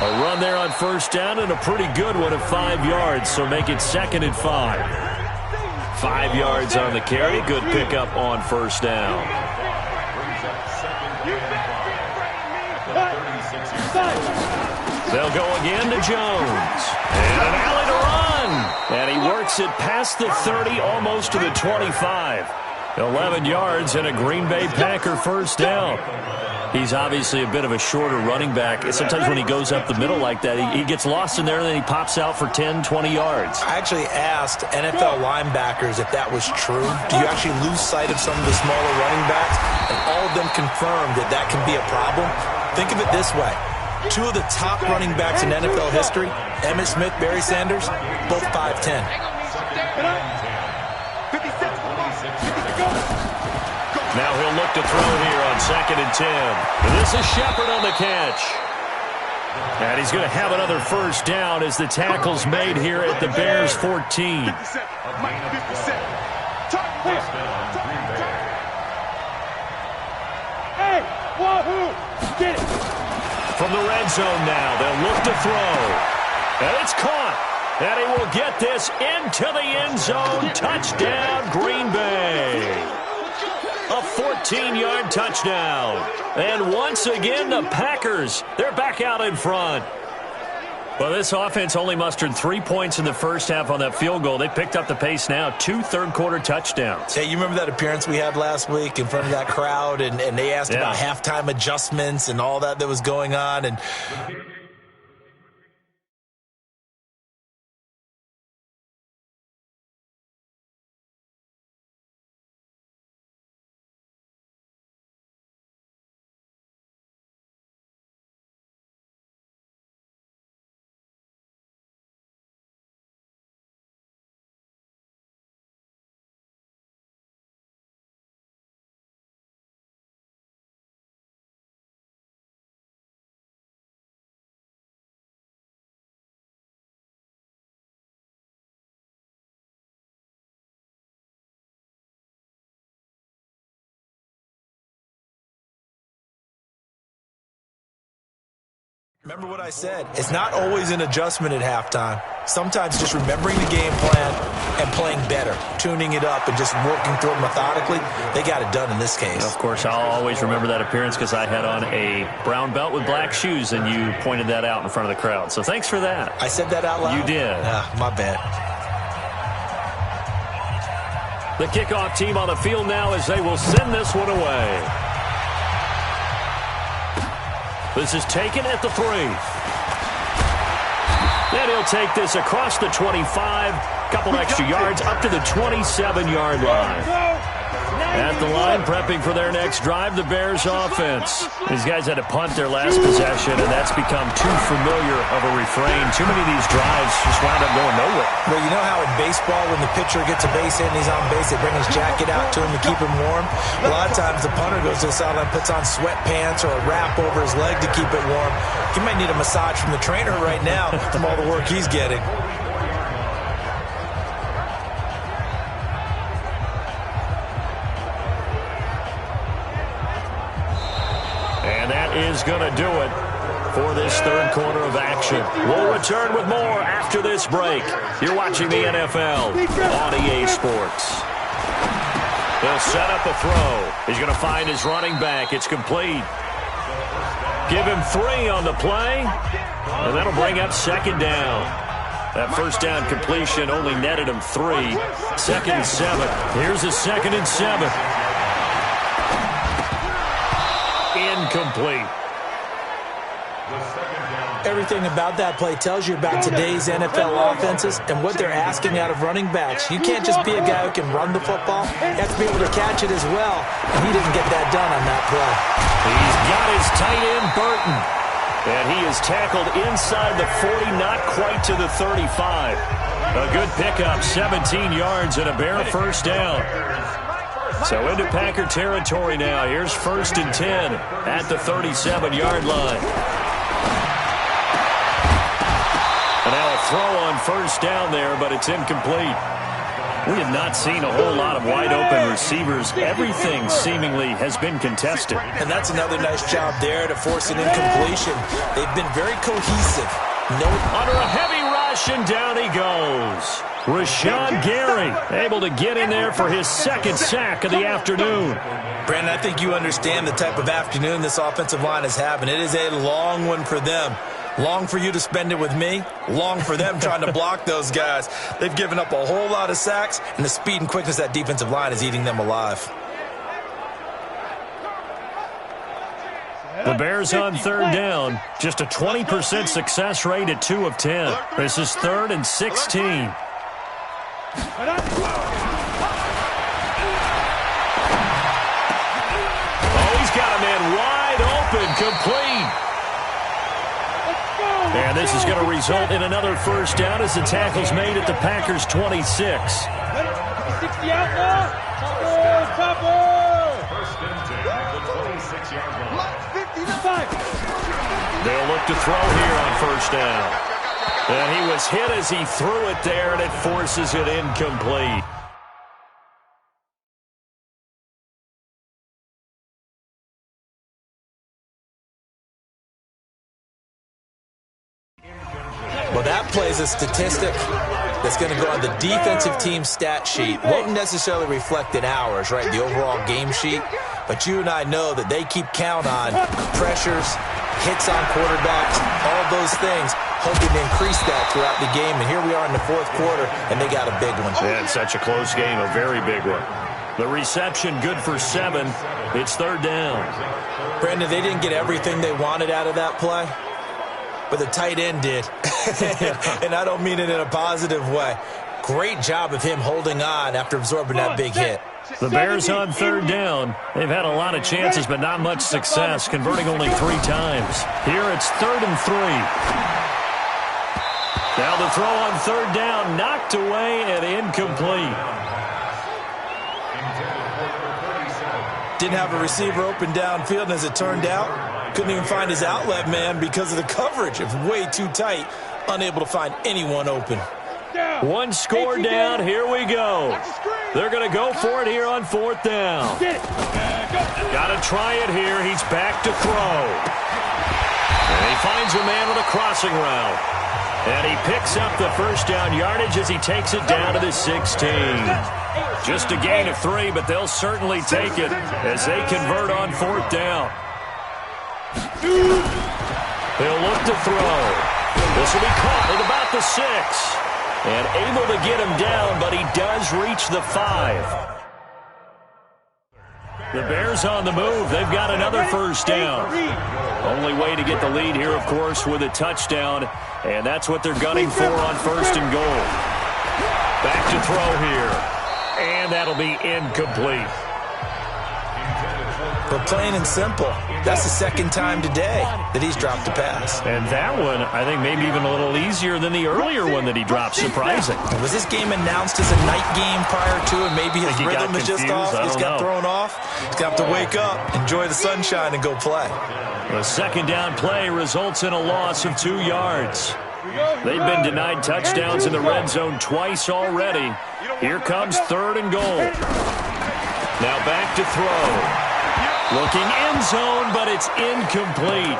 A run there on first down and a pretty good one of 5 yards, so make it 2nd and 5. 5 yards on the carry. Good pickup on first down. They'll go again to Jones. And an alley to run. And he works it past the 30, almost to the 25. 11 yards and a Green Bay Packer first down. He's obviously a bit of a shorter running back. Sometimes when he goes up the middle like that, he gets lost in there, and then he pops out for 10, 20 yards. I actually asked NFL linebackers if that was true. Do you actually lose sight of some of the smaller running backs? And all of them confirmed that that can be a problem. Think of it this way. 2 of the top running backs in NFL history, Emmitt Smith, Barry Sanders, both 5'10". Now he'll look to throw here on 2nd and 10. And this is Shepard on the catch. And he's going to have another first down as the tackle's made here at the Bears 14. Hey, wahoo! Get it! From the red zone now, they'll look to throw. And it's caught. And he will get this into the end zone. Touchdown, Green Bay. A 14-yard touchdown. And once again, the Packers, they're back out in front. Well, this offense only mustered 3 points in the first half on that field goal. They picked up the pace now, 2 third-quarter touchdowns. Hey, you remember that appearance we had last week in front of that crowd, and they asked about halftime adjustments and all that was going on, and Remember what I said. It's not always an adjustment at halftime. Sometimes just remembering the game plan and playing better, tuning it up and just working through it methodically. They got it done in this case. Of course, I'll always remember that appearance because I had on a brown belt with black shoes, and you pointed that out in front of the crowd. So thanks for that. I said that out loud? You did. My bad. The kickoff team on the field now as they will send this one away. This is taken at the 3. And he'll take this across the 25, couple extra yards up to the 27-yard line. At the line, prepping for their next drive, the Bears offense. These guys had to punt their last possession, and that's become too familiar of a refrain. Too many of these drives just wound up going nowhere. Well, you know how in baseball, when the pitcher gets a base hit and he's on base, they bring his jacket out to him to keep him warm? A lot of times the punter goes to the sideline, puts on sweatpants or a wrap over his leg to keep it warm. He might need a massage from the trainer right now from all the work he's getting. And that is going to do it for this third quarter of action. We'll return with more after this break. You're watching the NFL on EA Sports. He'll set up a throw. He's going to find his running back. It's complete. Give him 3 on the play, and that'll bring up second down. That first down completion only netted him 3. 2nd and 7. Here's a 2nd and 7. Incomplete. Everything about that play tells you about today's NFL offenses and what they're asking out of running backs. You can't just be a guy who can run the football. You have to be able to catch it as well, and he didn't get that done on that play. He's got his tight end, Burton, and he is tackled inside the 40, not quite to the 35. A good pickup, 17 yards and a Bear first down. So into Packer territory now. Here's 1st and 10 at the 37-yard line. And now a throw on first down there, but it's incomplete. We have not seen a whole lot of wide-open receivers. Everything seemingly has been contested. And that's another nice job there to force an incompletion. They've been very cohesive. Under a heavy rush, and down he goes. Rashawn Gary able to get in there for his 2nd sack of the afternoon. Brandon, I think you understand the type of afternoon this offensive line is having. It is a long one for them. Long for you to spend it with me. Long for them trying to block those guys. They've given up a whole lot of sacks, and the speed and quickness of that defensive line is eating them alive. The Bears on 3rd down. Just a 20% success rate at 2 of 10. This is 3rd and 16. Oh, he's got a man wide open, complete. And this is going to result in another first down as the tackle's made at the Packers' 26. 60 outlaw. Topper. First and 10 at the 26-yard line. 55. They'll look to throw here on first down. And he was hit as he threw it there, and it forces it incomplete. Well, that plays a statistic that's going to go on the defensive team stat sheet. Won't necessarily reflect in ours, right, the overall game sheet. But you and I know that they keep count on pressures, hits on quarterbacks, all those things, hoping to increase that throughout the game. And here we are in the 4th quarter, and they got a big one. And such a close game, a very big one. The reception good for 7. It's 3rd down. Brandon, they didn't get everything they wanted out of that play, but the tight end did. And I don't mean it in a positive way. Great job of him holding on after absorbing that big hit. The Bears on 3rd down. They've had a lot of chances, but not much success, converting only 3 times. Here it's 3rd and 3. Now the throw on 3rd down, knocked away and incomplete. Didn't have a receiver open downfield, and as it turned out, couldn't even find his outlet man because of the coverage. It was way too tight, unable to find anyone open. One score down. Here we go. They're going to go for it here on 4th down. Got to try it here. He's back to throw. And he finds a man with a crossing route. And he picks up the first down yardage as he takes it down to the 16. Just a gain of 3, but they'll certainly take it as they convert on 4th down. They'll look to throw. This will be caught at about the 6. And able to get him down, but he does reach the 5. The Bears on the move. They've got another first down. Only way to get the lead here, of course, with a touchdown. And that's what they're gunning for on 1st and goal. Back to throw here. And that'll be incomplete. But plain and simple, that's the 2nd time today that he's dropped a pass. And that one, I think, maybe even a little easier than the earlier one that he dropped. Surprising. Was this game announced as a night game prior to it? Maybe his rhythm is just off. He's got thrown off. He's got to wake up, enjoy the sunshine, and go play. The 2nd down play results in a loss of 2 yards. They've been denied touchdowns in the red zone twice already. Here comes 3rd and goal. Now back to throw. Looking end zone, but it's incomplete.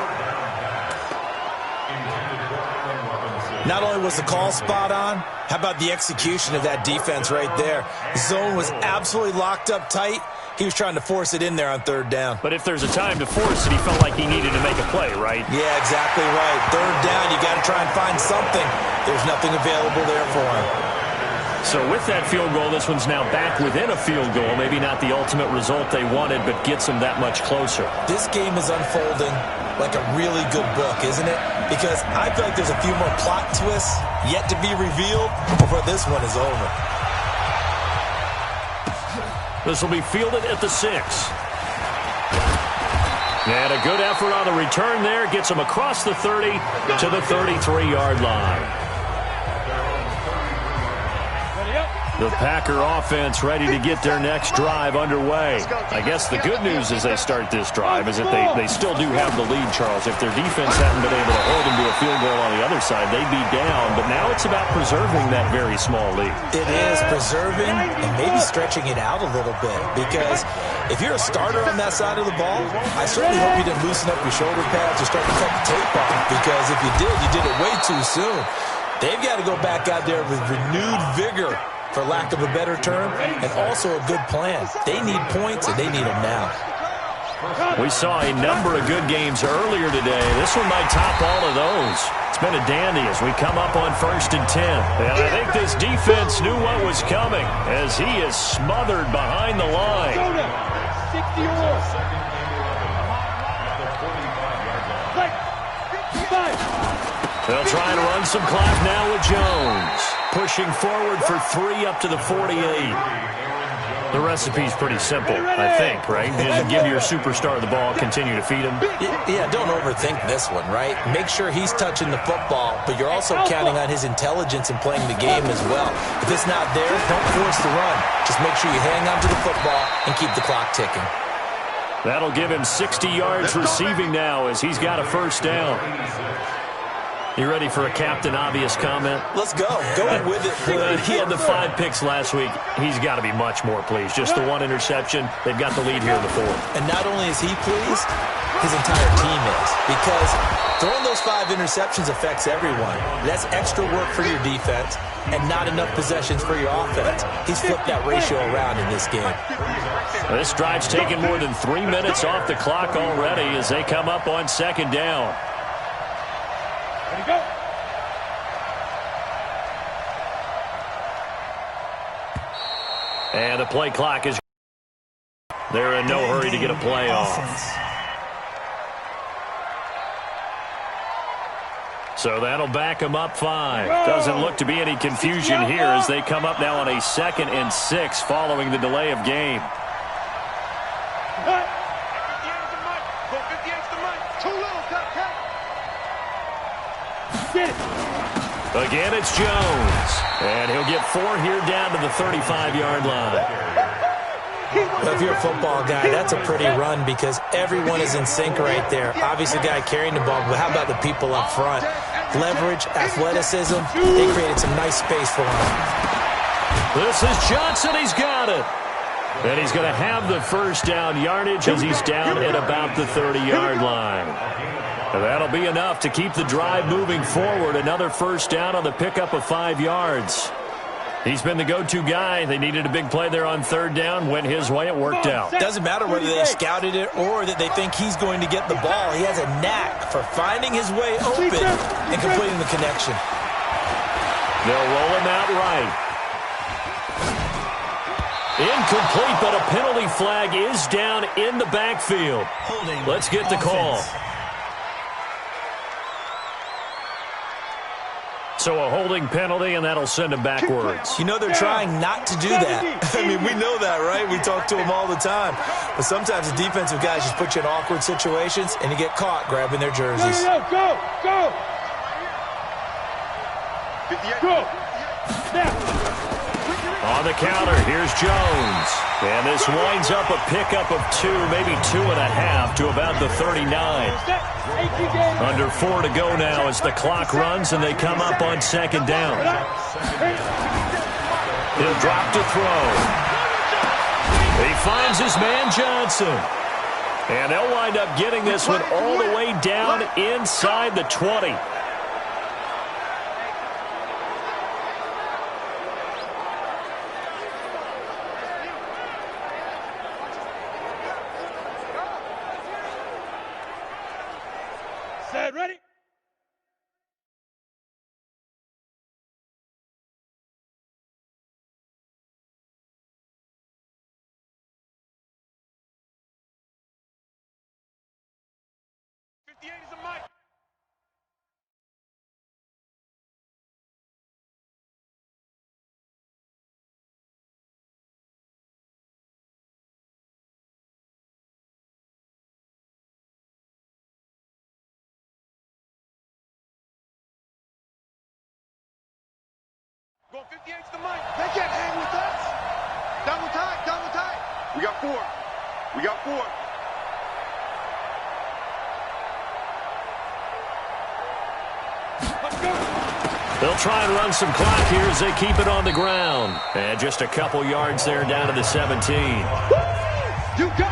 Not only was the call spot on, how about the execution of that defense right there? The zone was absolutely locked up tight. He was trying to force it in there on 3rd down. But if there's a time to force it, he felt like he needed to make a play, right? Yeah, exactly right. 3rd down, you got to try and find something. There's nothing available there for him. So with that field goal, this one's now back within a field goal. Maybe not the ultimate result they wanted, but gets them that much closer. This game is unfolding like a really good book, isn't it? Because I feel like there's a few more plot twists yet to be revealed before this one is over. This will be fielded at the 6. And a good effort on the return there. Gets him across the 30 to the 33-yard line. The Packer offense ready to get their next drive underway. I guess the good news as they start this drive is that they still do have the lead, Charles. If their defense hadn't been able to hold them to a field goal on the other side, they'd be down. But now it's about preserving that very small lead. It is preserving and maybe stretching it out a little bit. Because if you're a starter on that side of the ball, I certainly hope you didn't loosen up your shoulder pads or start to cut the tape off. Because if you did it way too soon. They've got to go back out there with renewed vigor, for lack of a better term, and also a good plan. They need points, and they need them now. We saw a number of good games earlier today. This one might top all of those. It's been a dandy as we come up on 1st and 10. And I think this defense knew what was coming as he is smothered behind the line. They'll try and run some clock now with Jones. Pushing forward for 3 up to the 48. The recipe's pretty simple, I think, right? Just give your superstar the ball, continue to feed him. Yeah, don't overthink this one, right? Make sure he's touching the football, but you're also counting on his intelligence in playing the game as well. If it's not there, don't force the run. Just make sure you hang on to the football and keep the clock ticking. That'll give him 60 yards receiving now as he's got a first down. You ready for a Captain Obvious comment? Let's go. Go with it. He had the 5 picks last week. He's got to be much more pleased. Just the 1 interception. They've got the lead here in the 4th. And not only is he pleased, his entire team is. Because throwing those 5 interceptions affects everyone. That's extra work for your defense and not enough possessions for your offense. He's flipped that ratio around in this game. This drive's taken more than 3 minutes off the clock already as they come up on 2nd down. Ready, go. And the play clock is... They're in no hurry to get a play off. So that'll back them up 5. Doesn't look to be any confusion here as they come up now on a 2nd and 6 following the delay of game. Again, it's Jones. And he'll get 4 here down to the 35-yard line. Well, if you're a football guy, that's a pretty run because everyone is in sync right there. Obviously, the guy carrying the ball, but how about the people up front? Leverage, athleticism, they created some nice space for him. This is Johnson. He's got it. And he's going to have the first down yardage as he's down at about the 30-yard line. And that'll be enough to keep the drive moving forward. Another first down on the pickup of 5 yards. He's been the go-to guy. They needed a big play there on third down. Went his way. It worked out. Doesn't matter whether they scouted it or that they think he's going to get the ball. He has a knack for finding his way open and completing the connection. They'll roll him out right. Incomplete, but a penalty flag is down in the backfield. Holding. Let's get the call. So a holding penalty, and that'll send him backwards. You know they're trying not to do that. I mean, we know that, right? We talk to them all the time. But sometimes the defensive guys just put you in awkward situations, and you get caught grabbing their jerseys. Go! On the counter, here's Jones. And this winds up a pickup of 2, maybe 2.5 to about the 39. Under 4 to go now as the clock runs and they come up on second down. He'll drop to throw. He finds his man Johnson. And they'll wind up getting this one all the way down inside the 20. Set, ready? Is a mic. Going 58's the mic. They can't hang with us. Double tight. We got 4. Let's go. They'll try and run some clock here as they keep it on the ground. And just a couple yards there down to the 17.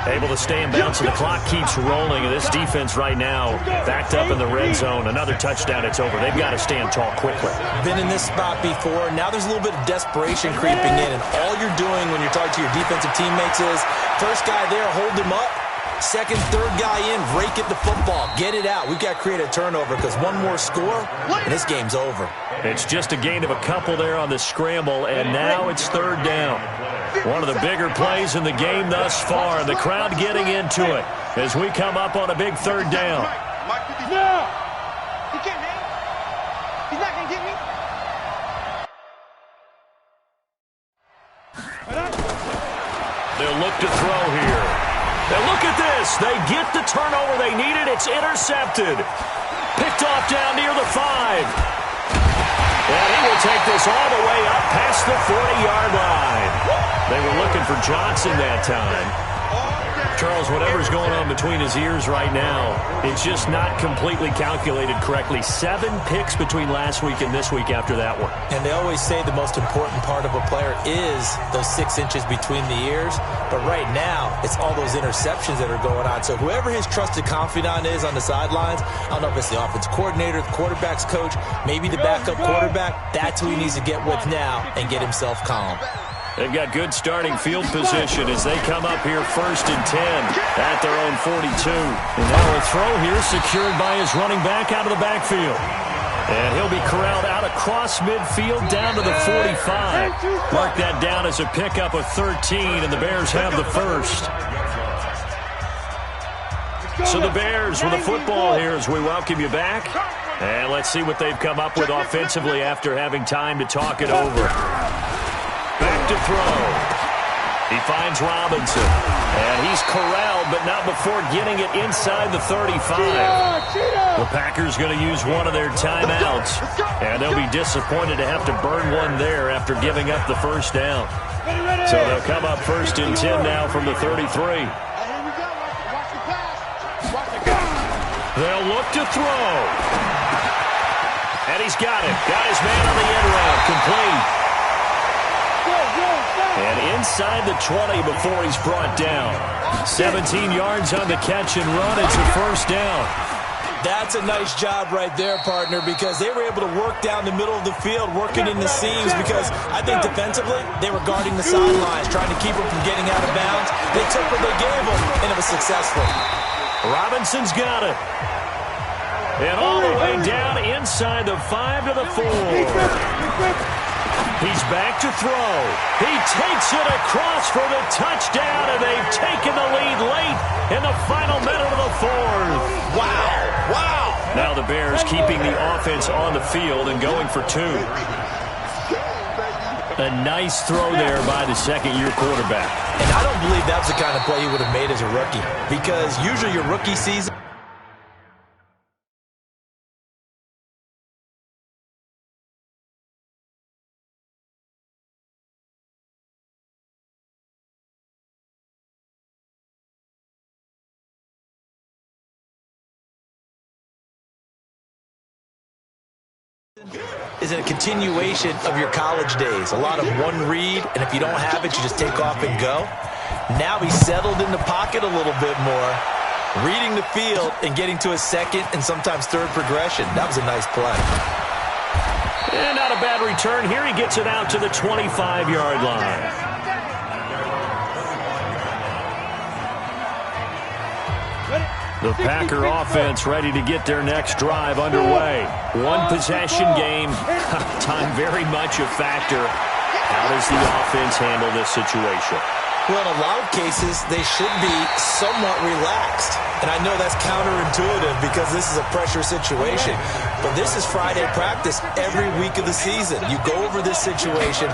Able to stay in bounds, and the clock keeps rolling. And this defense right now backed up in the red zone. Another touchdown, it's over. They've got to stand tall quickly. Been in this spot before. Now there's a little bit of desperation creeping in. And all you're doing when you're talking to your defensive teammates is, first guy there, hold him up. Second, third guy in, rake at the football. Get it out. We've got to create a turnover because one more score, and this game's over. It's just a gain of a couple there on the scramble, and now it's third down. One of the bigger plays in the game thus far. The crowd getting into it as we come up on a big third down. No! He can't hang. He's not going to get me. They'll look to throw here. And look at this. They get the turnover they needed. It's intercepted. Picked off down near the 5. And he will take this all the way up past the 40-yard line. They were looking for Johnson that time. Charles, whatever's going on between his ears right now, it's just not completely calculated correctly. 7 picks between last week and this week after that one. And they always say the most important part of a player is those 6 inches between the ears. But right now, it's all those interceptions that are going on. So whoever his trusted confidant is on the sidelines, I don't know if it's the offense coordinator, the quarterback's coach, maybe the backup quarterback, that's who he needs to get with now and get himself calm. They've got good starting field position as they come up here first and 10 at their own 42. And now a throw here secured by his running back out of the backfield. And he'll be corralled out across midfield down to the 45. Mark that down as a pickup of 13, and the Bears have the first. So the Bears with the football here as we welcome you back. And let's see what they've come up with offensively after having time to talk it over. Back to throw. He finds Robinson. And he's corralled, but not before getting it inside the 35. The Packers going to use one of their timeouts. And they'll be disappointed to have to burn one there after giving up the first down. So they'll come up first and 10 now from the 33. They'll look to throw. And he's got it. Got his man on the end route. Complete. And inside the 20 before he's brought down. 17 yards on the catch and run. It's a first down. That's a nice job right there, partner, because they were able to work down the middle of the field, working in the seams, because I think defensively they were guarding the sidelines, trying to keep them from getting out of bounds. They took what they gave them, and it was successful. Robinson's got it. And all the way down inside the 5 to the 4. He's back to throw. He takes it across for the touchdown, and they've taken the lead late in the final minute of the 4th. Wow, wow. Now the Bears keeping the offense on the field and going for 2. A nice throw there by the second-year quarterback. And I don't believe that was the kind of play he would have made as a rookie, because usually your rookie season, is a continuation of your college days. A lot of one read, and if you don't have it, you just take off and go. Now he's settled in the pocket a little bit more, reading the field and getting to a second and sometimes third progression. That was a nice play. And not a bad return here. He gets it out to the 25-yard line. The Packer offense ready to get their next drive underway. One possession game. Time very much a factor. How does the offense handle this situation? Well, in a lot of cases, they should be somewhat relaxed. And I know that's counterintuitive because this is a pressure situation. But this is Friday practice every week of the season. You go over this situation,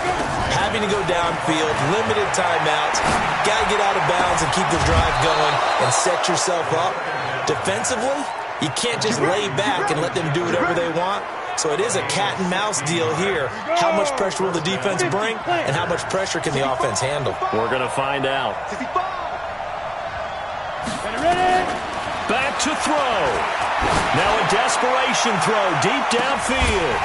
having to go downfield, limited timeouts, got to get out of bounds and keep the drive going and set yourself up. Defensively, you can't just lay back and let them do whatever they want. So it is a cat-and-mouse deal here. How much pressure will the defense bring, and how much pressure can the offense handle? We're going to find out. Back to throw. Now a desperation throw deep downfield.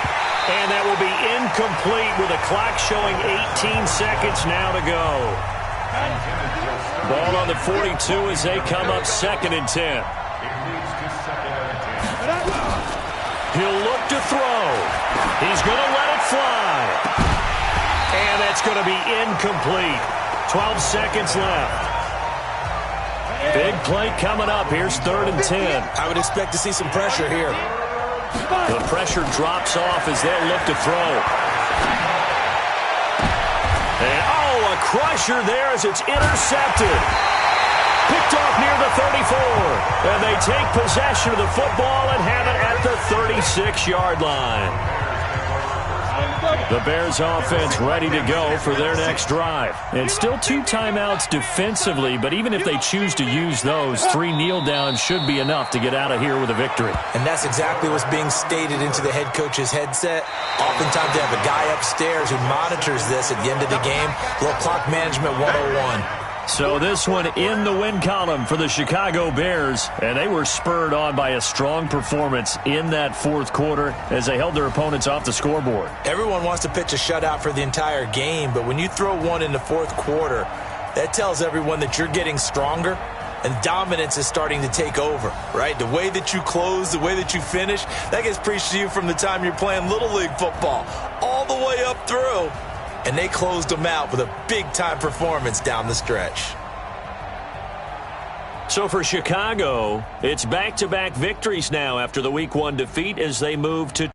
And that will be incomplete with a clock showing 18 seconds now to go. Ball on the 42 as they come up 2nd and 10. He'll look to throw. He's going to let it fly. And that's going to be incomplete. 12 seconds left. Big play coming up. Here's 3rd and 10. I would expect to see some pressure here. The pressure drops off as they'll look to throw. And, a crusher there as it's intercepted. Picked off near the 34. And they take possession of the football and have it at the 36-yard line. The Bears offense ready to go for their next drive. And still 2 timeouts defensively, but even if they choose to use those, 3 kneel downs should be enough to get out of here with a victory. And that's exactly what's being stated into the head coach's headset. Oftentimes they have a guy upstairs who monitors this at the end of the game. Little clock management 101. So this one in the win column for the Chicago Bears, and they were spurred on by a strong performance in that 4th quarter as they held their opponents off the scoreboard. Everyone wants to pitch a shutout for the entire game, but when you throw one in the 4th quarter, that tells everyone that you're getting stronger and dominance is starting to take over, right? The way that you close, the way that you finish, that gets preached to you from the time you're playing Little League football all the way up through. And they closed them out with a big-time performance down the stretch. So for Chicago, it's back-to-back victories now after the Week 1 defeat as they move to